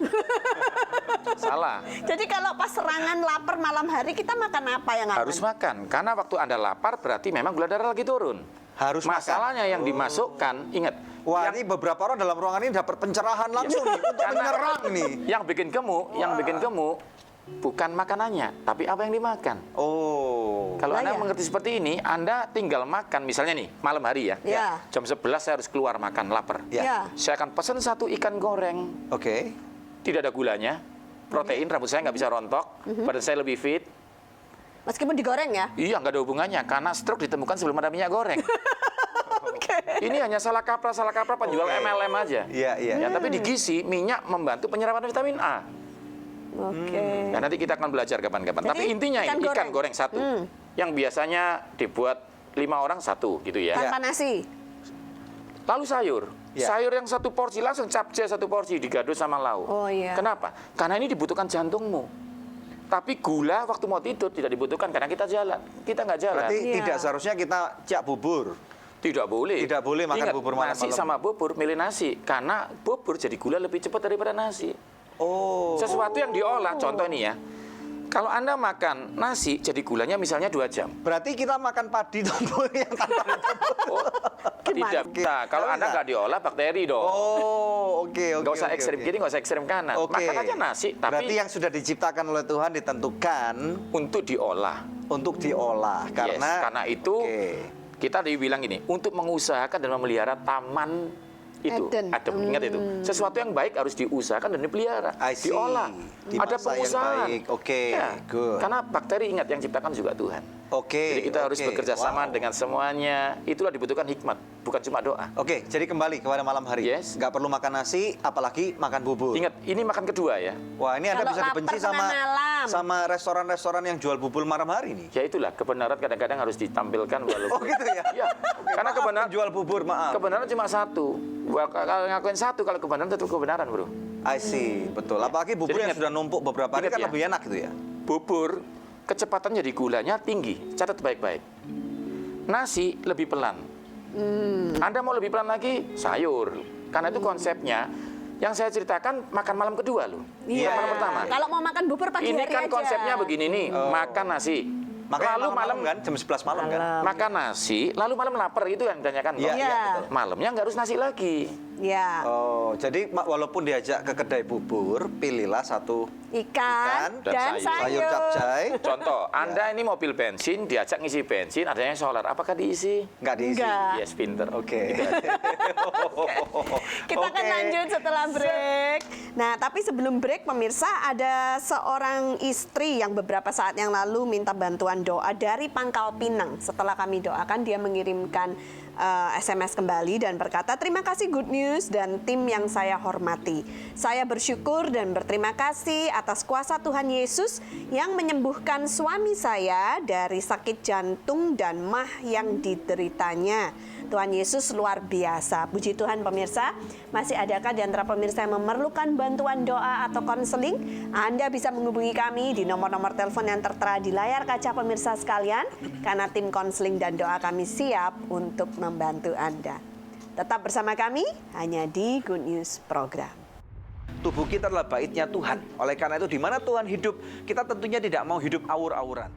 Salah. Jadi kalau pas serangan lapar malam hari kita makan apa yang aman? Harus makan karena waktu Anda lapar berarti memang gula darah lagi turun. Harus Masalahnya yang dimasukkan, ingat. Wah, ini beberapa orang dalam ruangan ini dapat pencerahan langsung nih untuk menyerang nih. Yang bikin gemuk bukan makanannya, tapi apa yang dimakan. Oh. Kalau Lah Anda ya. mengerti seperti ini, Anda tinggal makan, misalnya nih, malam hari ya. Ya. Jam 11 saya harus keluar makan, lapar. Ya. Ya. Saya akan pesan 1 ikan goreng, Oke. tidak ada gulanya, protein, rambut saya nggak bisa rontok, badan saya lebih fit. Meskipun digoreng ya? Iya, nggak ada hubungannya, karena stroke ditemukan sebelum ada minyak goreng. Ini hanya salah kaprah penjual MLM aja. Iya, iya. Ya, tapi di gizi, minyak membantu penyerapan vitamin A. Oke. Ya, nanti kita akan belajar kapan-kapan. Jadi, Tapi intinya ikan ikan goreng. goreng 1. Yang biasanya dibuat 5 orang 1 gitu ya. Tanpa nasi. Lalu sayur. Ya. Sayur yang 1 porsi langsung capcay 1 porsi digaduk sama lauk. Oh, iya. Kenapa? Karena ini dibutuhkan jantungmu. Tapi gula waktu mau tidur tidak dibutuhkan karena kita jalan. Kita nggak jalan. Berarti Iya. tidak seharusnya kita cak bubur. Tidak boleh. Tidak boleh makan Ingat, bubur nasi malam-malam. sama bubur, milih nasi. Karena bubur jadi gula lebih cepat daripada nasi. Oh. Sesuatu yang diolah, contoh ini ya. Kalau Anda makan nasi, jadi gulanya misalnya 2 jam. Berarti kita makan padi tumpul yang tanpa Oh, tidak. Nah, kalau Nggak Anda bisa? nggak diolah, bakteri dong. Oh, oke, oke. Nggak usah oke, ekstrem oke. kiri, nggak usah ekstrem kanan. Oke. Makan aja nasi, tapi Berarti yang sudah diciptakan oleh Tuhan ditentukan untuk diolah. untuk diolah karena itu Oke. kita dibilang ini untuk mengusahakan dan memelihara taman itu. Eden. Ingat itu. Sesuatu yang baik harus diusahakan dan dipelihara, I see. diolah. Di Ada masa yang pengusahaan. baik. Oke, Ya, good. karena bakteri ingat yang ciptakan juga Tuhan. Oke. Jadi kita harus oke. bekerja sama Wow. dengan semuanya. Itulah dibutuhkan hikmat, bukan cuma doa. Oke, jadi kembali kepada malam hari. Yes. Nggak perlu makan nasi, apalagi makan bubur. Ingat, ini makan kedua ya. Wah, ini Anda Kalau bisa lapar dibenci tengah malam. sama restoran-restoran yang jual bubur malam hari nih. Ya itulah, kebenaran kadang-kadang harus ditampilkan walaupun. Oh gitu ya? Iya, karena Maaf, kebenaran jual bubur, maaf. kebenaran cuma satu. Kalau ngakuin satu, kalau kebenaran tetap kebenaran, bro. I see, betul. Apalagi bubur Jadi yang ingat- sudah numpuk beberapa hari ingat kan ya. lebih enak gitu ya. Bubur, kecepatan jadi gulanya tinggi. Catat baik-baik. Nasi lebih pelan. Anda mau lebih pelan lagi, sayur. Karena itu konsepnya. Yang saya ceritakan makan malam kedua loh. Iya. Bukan malam pertama. Kalau mau makan bubur pagi Ini hari kan aja. konsepnya begini nih, makan nasi. Makanya lalu malam kan jam 11 malam kan. makan nasi, lalu malam lapar itu yang ditanyakan. Iya, toh? iya, betul. Malamnya nggak harus nasi lagi. Ya. Oh, jadi walaupun diajak ke kedai bubur, pilihlah satu Ikan dan dan sayur sayur. capcay. Contoh, Anda ini mobil bensin, diajak ngisi bensin, adanya solar. Apakah diisi? Nggak diisi. Enggak. Yes, pinter. Oke. Kita akan Oke. lanjut setelah break. Nah, tapi sebelum break, pemirsa, ada seorang istri yang beberapa saat yang lalu minta bantuan doa dari Pangkal Pinang. Setelah kami doakan, dia mengirimkan SMS kembali dan berkata, terima kasih Good News dan tim yang saya hormati. Saya bersyukur dan berterima kasih atas kuasa Tuhan Yesus yang menyembuhkan suami saya dari sakit jantung dan mah yang dideritanya. Tuhan Yesus luar biasa. Puji Tuhan pemirsa, masih adakah di antara pemirsa yang memerlukan bantuan doa atau konseling? Anda bisa menghubungi kami di nomor-nomor telepon yang tertera di layar kaca pemirsa sekalian, karena tim konseling dan doa kami siap untuk membantu Anda. Tetap bersama kami hanya di Good News Program. Tubuh kita adalah baitnya Tuhan. Oleh karena itu, di mana Tuhan hidup, kita tentunya tidak mau hidup awur-awuran.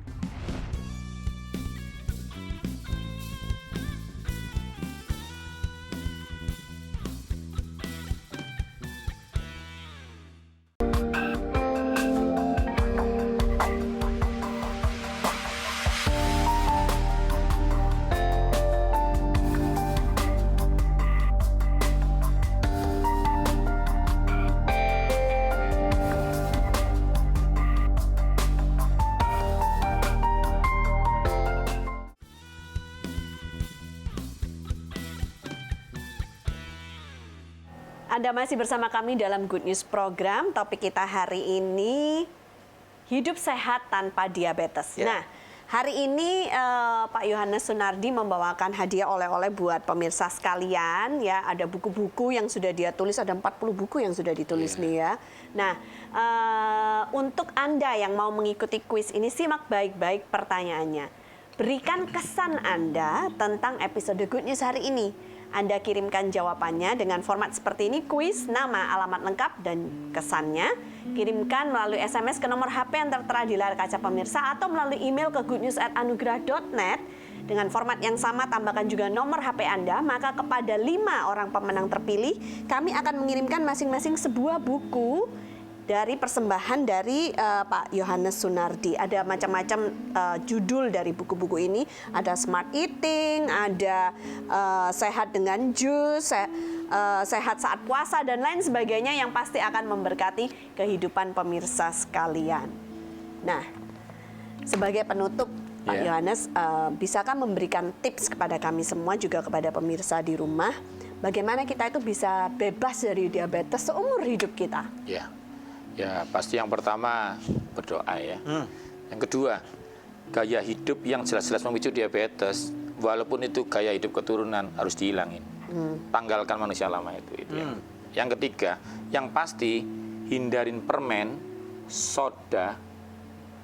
Anda masih bersama kami dalam Good News Program. Topik kita hari ini, hidup sehat tanpa diabetes. Ya. Nah, Hari ini Pak Yohanes Sunardi membawakan hadiah oleh-oleh buat pemirsa sekalian ya. Ada buku-buku yang sudah dia tulis, ada 40 buku yang sudah ditulis nih ya. Nah, untuk Anda yang mau mengikuti kuis ini, simak baik-baik pertanyaannya. Berikan kesan Anda tentang episode Good News hari ini. Anda kirimkan jawabannya dengan format seperti ini, kuis, nama, alamat lengkap, dan kesannya. Kirimkan melalui SMS ke nomor HP yang tertera di layar kaca pemirsa atau melalui email ke goodnews@anugerah.net. Dengan format yang sama, tambahkan juga nomor HP Anda, maka kepada 5 orang pemenang terpilih, kami akan mengirimkan masing-masing sebuah buku dari persembahan dari Pak Yohanes Sunardi. Ada macam-macam judul dari buku-buku ini. Ada Smart Eating, ada Sehat dengan Jus, Sehat Saat Puasa, dan lain sebagainya yang pasti akan memberkati kehidupan pemirsa sekalian. Nah, sebagai penutup, Pak Yohanes, bisakah memberikan tips kepada kami semua, juga kepada pemirsa di rumah, bagaimana kita itu bisa bebas dari diabetes seumur hidup kita? Ya, pasti yang pertama berdoa ya. Yang kedua, gaya hidup yang jelas-jelas memicu diabetes, walaupun itu gaya hidup keturunan, harus dihilangin. Tanggalkan manusia lama itu. Yang ketiga, yang pasti hindarin permen, soda.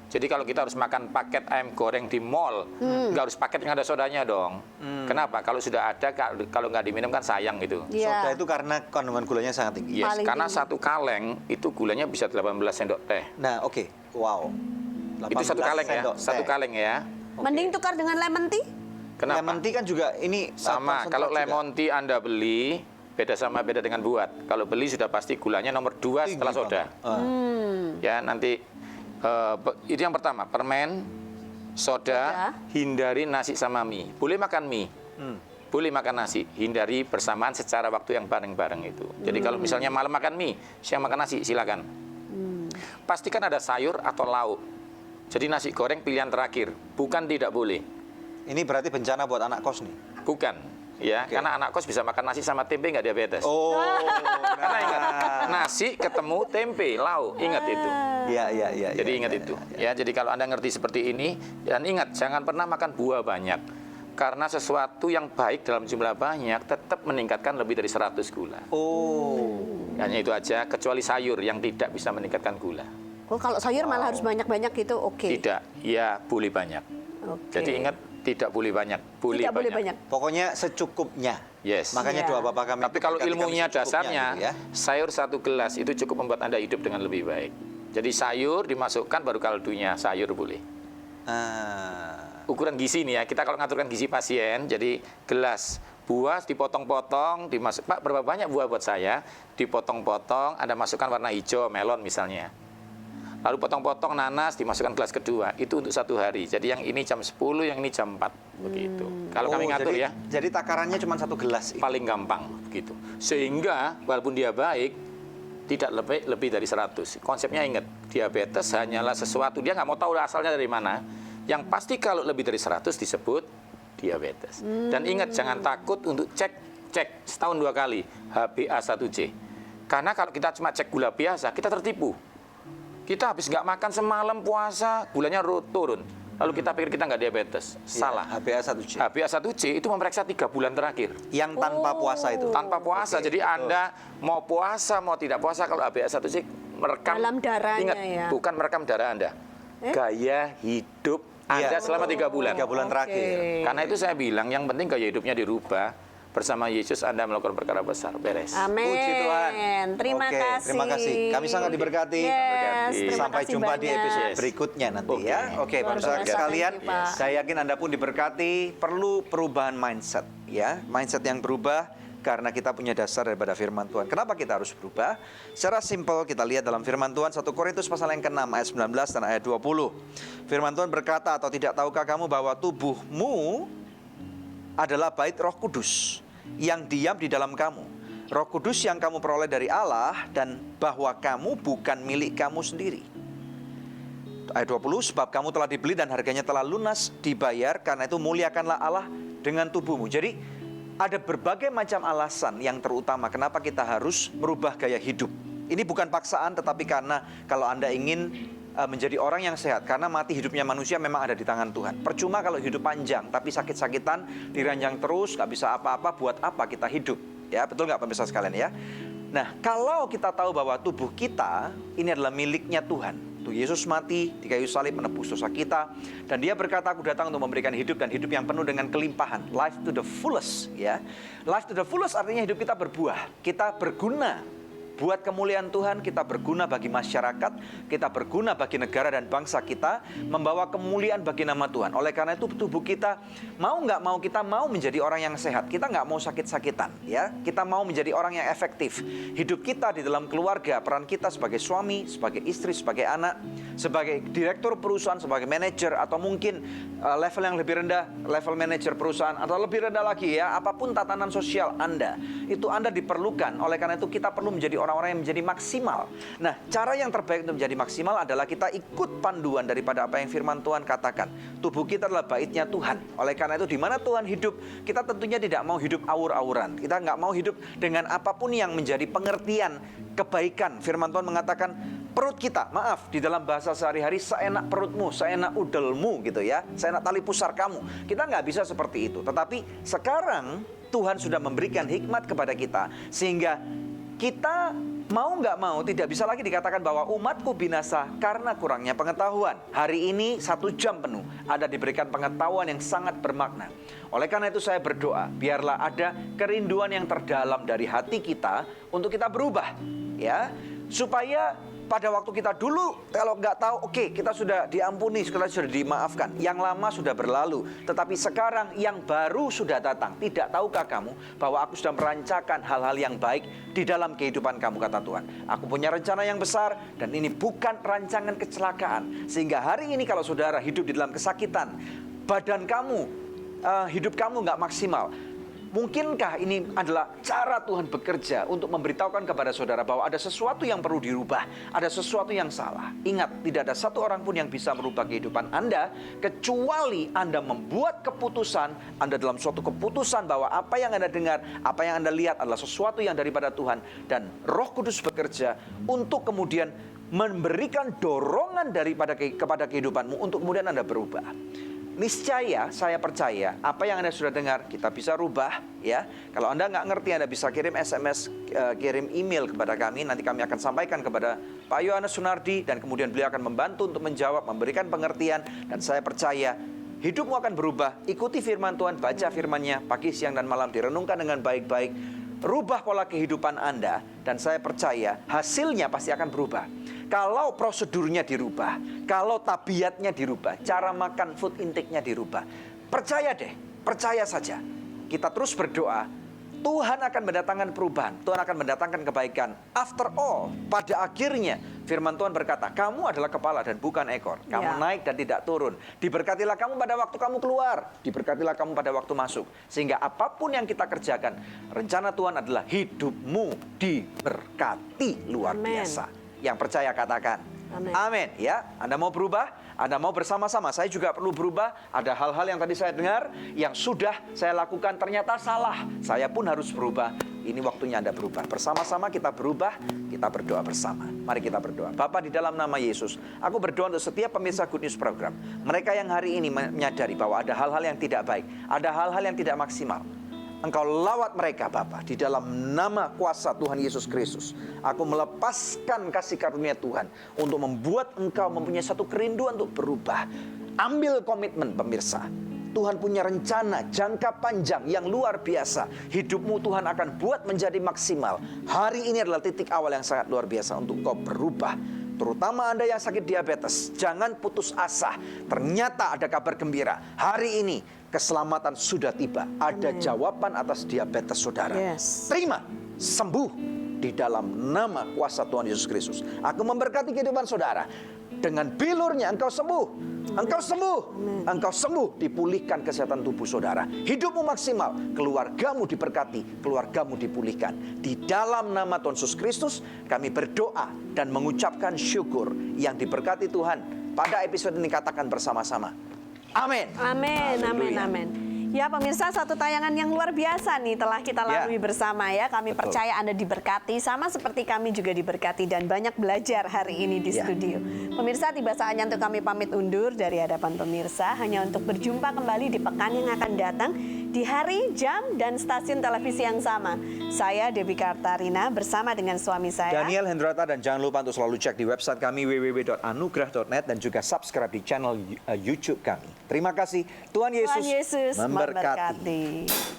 Jadi kalau kita harus makan paket ayam goreng di mall, nggak harus paket yang ada sodanya dong. Kenapa? Kalau sudah ada, kalau nggak diminum kan sayang gitu. Soda itu karena kandungan gulanya sangat tinggi. Yes, karena satu kaleng itu gulanya bisa 18 sendok teh. Nah, oke. Wow. Itu satu kaleng ya, satu kaleng ya. Mending tukar dengan lemon tea? Kenapa? Lemon tea kan juga ini sama. Kalau lemon tea Anda beli, beda dengan buat. Kalau beli sudah pasti gulanya nomor 2 setelah soda. Ya, nanti itu yang pertama, permen, soda, hindari nasi sama mie. Boleh makan mie, boleh makan nasi, hindari bersamaan secara waktu yang bareng-bareng itu. Jadi kalau misalnya malam makan mie, siang makan nasi, silakan. Pastikan ada sayur atau lauk. Jadi nasi goreng pilihan terakhir, bukan tidak boleh. Ini berarti bencana buat anak kos nih? Bukan. Ya, karena anak kos bisa makan nasi sama tempe nggak diabetes. Karena ingat, nasi ketemu tempe, lauk, ingat itu. Iya. Jadi ingat itu. Ya, jadi kalau Anda ngerti seperti ini, dan ingat jangan pernah makan buah banyak. Karena sesuatu yang baik dalam jumlah banyak tetap meningkatkan lebih dari 100 gula. Hanya itu aja, kecuali sayur yang tidak bisa meningkatkan gula. Kalau sayur malah harus banyak-banyak gitu, oke? Tidak, ya boleh banyak. Jadi ingat, tidak boleh banyak, boleh banyak. Pokoknya secukupnya. Yes. Makanya doa Bapak kami. Tapi kalau ilmunya dasarnya, gitu ya. sayur 1 gelas itu cukup membuat Anda hidup dengan lebih baik. Jadi sayur dimasukkan baru kaldunya, sayur boleh. Ukuran gizi nih ya, kita kalau ngaturkan gizi pasien, jadi gelas buah dipotong-potong, dimasuk, Pak berapa banyak buah buat saya? Dipotong-potong, Anda masukkan warna hijau, melon misalnya. Lalu potong-potong nanas, dimasukkan gelas kedua. Itu untuk 1 hari. Jadi yang ini jam 10, yang ini jam 4. Begitu. Kalau kami ngatur ya. Jadi takarannya cuma 1 gelas. Paling gampang. Begitu. Sehingga walaupun dia baik, tidak lebih dari 100. Konsepnya ingat, diabetes hanyalah sesuatu. Dia nggak mau tahu asalnya dari mana. Yang pasti kalau lebih dari 100 disebut diabetes. Dan ingat, jangan takut untuk cek setahun 2 kali HbA1c. Karena kalau kita cuma cek gula biasa, kita tertipu. Kita habis nggak makan semalam puasa, gulanya turun. Lalu kita pikir kita nggak diabetes. Salah. HbA1c. HbA1c itu memeriksa 3 bulan terakhir. Yang tanpa puasa itu? Tanpa puasa. Jadi betul. Anda mau puasa, mau tidak puasa, kalau HbA1c merekam. Dalam darahnya ingat, ya? Bukan merekam darah Anda. Gaya hidup Anda selama 3 bulan. 3 bulan terakhir. Karena itu saya bilang, yang penting gaya hidupnya dirubah. Bersama Yesus Anda melakukan perkara besar. Beres. Amin. Puji Tuhan. Terima kasih. Terima kasih. Kami sangat diberkati. Sampai jumpa di episode berikutnya nanti ya. Oke, pemirsa sekalian, saya yakin Anda pun diberkati. Perlu perubahan mindset ya. Mindset yang berubah karena kita punya dasar daripada firman Tuhan. Kenapa kita harus berubah? Secara simpel kita lihat dalam firman Tuhan 1 Korintus pasal yang ke-6 ayat 19 dan ayat 20. Firman Tuhan berkata, atau tidak tahukah kamu bahwa tubuhmu adalah bait Roh Kudus yang diam di dalam kamu. Roh Kudus yang kamu peroleh dari Allah, dan bahwa kamu bukan milik kamu sendiri. Ayat 20, sebab kamu telah dibeli dan harganya telah lunas dibayar, karena itu muliakanlah Allah dengan tubuhmu. Jadi ada berbagai macam alasan yang terutama kenapa kita harus merubah gaya hidup. Ini bukan paksaan, tetapi karena kalau Anda ingin menjadi orang yang sehat. Karena mati hidupnya manusia memang ada di tangan Tuhan. Percuma kalau hidup panjang, tapi sakit-sakitan, diranjang terus, nggak bisa apa-apa, buat apa kita hidup? Ya, betul nggak pemirsa sekalian ya? Nah, kalau kita tahu bahwa tubuh kita ini adalah miliknya Tuhan. Tuh Yesus mati di kayu salib menebus dosa kita. Dan dia berkata, aku datang untuk memberikan hidup dan hidup yang penuh dengan kelimpahan. Life to the fullest, ya. Life to the fullest artinya hidup kita berbuah. Kita berguna buat kemuliaan Tuhan, kita berguna bagi masyarakat, kita berguna bagi negara dan bangsa kita, membawa kemuliaan bagi nama Tuhan. Oleh karena itu tubuh kita, mau nggak mau kita mau menjadi orang yang sehat. Kita nggak mau sakit-sakitan, ya. Kita mau menjadi orang yang efektif. Hidup kita di dalam keluarga, peran kita sebagai suami, sebagai istri, sebagai anak, sebagai direktur perusahaan, sebagai manajer, atau mungkin level yang lebih rendah, level manajer perusahaan, atau lebih rendah lagi ya, apapun tatanan sosial Anda, itu Anda diperlukan. Oleh karena itu kita perlu menjadi orang-orang yang menjadi maksimal. Nah, cara yang terbaik untuk menjadi maksimal adalah kita ikut panduan daripada apa yang firman Tuhan katakan. Tubuh kita adalah baitnya Tuhan. Oleh karena itu di mana Tuhan hidup, kita tentunya tidak mau hidup awur-awuran. Kita nggak mau hidup dengan apapun yang menjadi pengertian kebaikan. Firman Tuhan mengatakan perut kita, maaf, di dalam bahasa sehari-hari, seenak perutmu, seenak udelmu gitu ya, seenak tali pusar kamu. Kita nggak bisa seperti itu. Tetapi sekarang Tuhan sudah memberikan hikmat kepada kita, sehingga kita mau nggak mau tidak bisa lagi dikatakan bahwa umatku binasa karena kurangnya pengetahuan. Hari ini 1 jam penuh ada diberikan pengetahuan yang sangat bermakna. Oleh karena itu saya berdoa, biarlah ada kerinduan yang terdalam dari hati kita untuk kita berubah, ya, supaya pada waktu kita dulu kalau nggak tahu, oke, kita sudah diampuni, kita sudah dimaafkan, yang lama sudah berlalu. Tetapi sekarang yang baru sudah datang. Tidak tahukah kamu bahwa aku sudah merancangkan hal-hal yang baik di dalam kehidupan kamu, kata Tuhan. Aku punya rencana yang besar dan ini bukan rancangan kecelakaan. Sehingga hari ini kalau saudara hidup di dalam kesakitan, badan kamu, hidup kamu nggak maksimal, mungkinkah ini adalah cara Tuhan bekerja untuk memberitahukan kepada saudara bahwa ada sesuatu yang perlu dirubah, ada sesuatu yang salah. Ingat, tidak ada satu orang pun yang bisa merubah kehidupan Anda kecuali Anda membuat keputusan, Anda dalam suatu keputusan bahwa apa yang Anda dengar, apa yang Anda lihat adalah sesuatu yang daripada Tuhan, dan Roh Kudus bekerja untuk kemudian memberikan dorongan kepada kehidupanmu untuk kemudian Anda berubah. Niscaya, saya percaya apa yang Anda sudah dengar kita bisa rubah, ya. Kalau Anda nggak ngerti, Anda bisa kirim SMS, kirim email kepada kami. Nanti kami akan sampaikan kepada Pak Yohanes Sunardi dan kemudian beliau akan membantu untuk menjawab, memberikan pengertian. Dan saya percaya hidupmu akan berubah. Ikuti firman Tuhan, baca firman-Nya pagi, siang, dan malam, direnungkan dengan baik-baik. Rubah pola kehidupan Anda, dan saya percaya hasilnya pasti akan berubah. Kalau prosedurnya dirubah, kalau tabiatnya dirubah, cara makan, food intake-nya dirubah, percaya deh, percaya saja. Kita terus berdoa, Tuhan akan mendatangkan perubahan, Tuhan akan mendatangkan kebaikan. After all, pada akhirnya firman Tuhan berkata, kamu adalah kepala dan bukan ekor. Kamu naik dan tidak turun. Diberkatilah kamu pada waktu kamu keluar, diberkatilah kamu pada waktu masuk. Sehingga apapun yang kita kerjakan, rencana Tuhan adalah hidupmu diberkati luar biasa. Yang percaya katakan amin, ya. Anda mau berubah, Anda mau bersama-sama. Saya juga perlu berubah. Ada hal-hal yang tadi saya dengar yang sudah saya lakukan ternyata salah. Saya pun harus berubah. Ini waktunya Anda berubah. Bersama-sama kita berubah, kita berdoa bersama. Mari kita berdoa. Bapa, di dalam nama Yesus, aku berdoa untuk setiap pemirsa Good News Program. Mereka yang hari ini menyadari bahwa ada hal-hal yang tidak baik, ada hal-hal yang tidak maksimal. Engkau lawat mereka, Bapa, di dalam nama kuasa Tuhan Yesus Kristus. Aku melepaskan kasih karunia Tuhan untuk membuat engkau mempunyai satu kerinduan untuk berubah. Ambil komitmen, pemirsa. Tuhan punya rencana jangka panjang yang luar biasa. Hidupmu Tuhan akan buat menjadi maksimal. Hari ini adalah titik awal yang sangat luar biasa untuk engkau berubah. Terutama Anda yang sakit diabetes, jangan putus asa. Ternyata ada kabar gembira. Hari ini keselamatan sudah tiba. Ada jawaban atas diabetes saudara. Terima, sembuh di dalam nama kuasa Tuhan Yesus Kristus. Aku memberkati kehidupan saudara. Dengan bilurnya engkau sembuh. Engkau sembuh. Engkau sembuh. Dipulihkan kesehatan tubuh saudara. Hidupmu maksimal. Keluargamu diberkati. Keluargamu dipulihkan. Di dalam nama Tuhan Yesus Kristus kami berdoa dan mengucapkan syukur. Yang diberkati Tuhan. Pada episode ini katakan bersama-sama, amin. Amin, amin, amin. Ya pemirsa, satu tayangan yang luar biasa nih telah kita lalui bersama ya. Kami Betul. percaya Anda diberkati, sama seperti kami juga diberkati dan banyak belajar hari ini di studio. Pemirsa, tiba saatnya untuk kami pamit undur dari hadapan pemirsa, hanya untuk berjumpa kembali di pekan yang akan datang di hari, jam, dan stasiun televisi yang sama. Saya Debbie Kartarina bersama dengan suami saya Daniel Hendrata, dan jangan lupa untuk selalu cek di website kami www.anugrah.net dan juga subscribe di channel YouTube kami. Terima kasih. Tuhan Yesus, Tuhan Yesus memberkati. memberkati.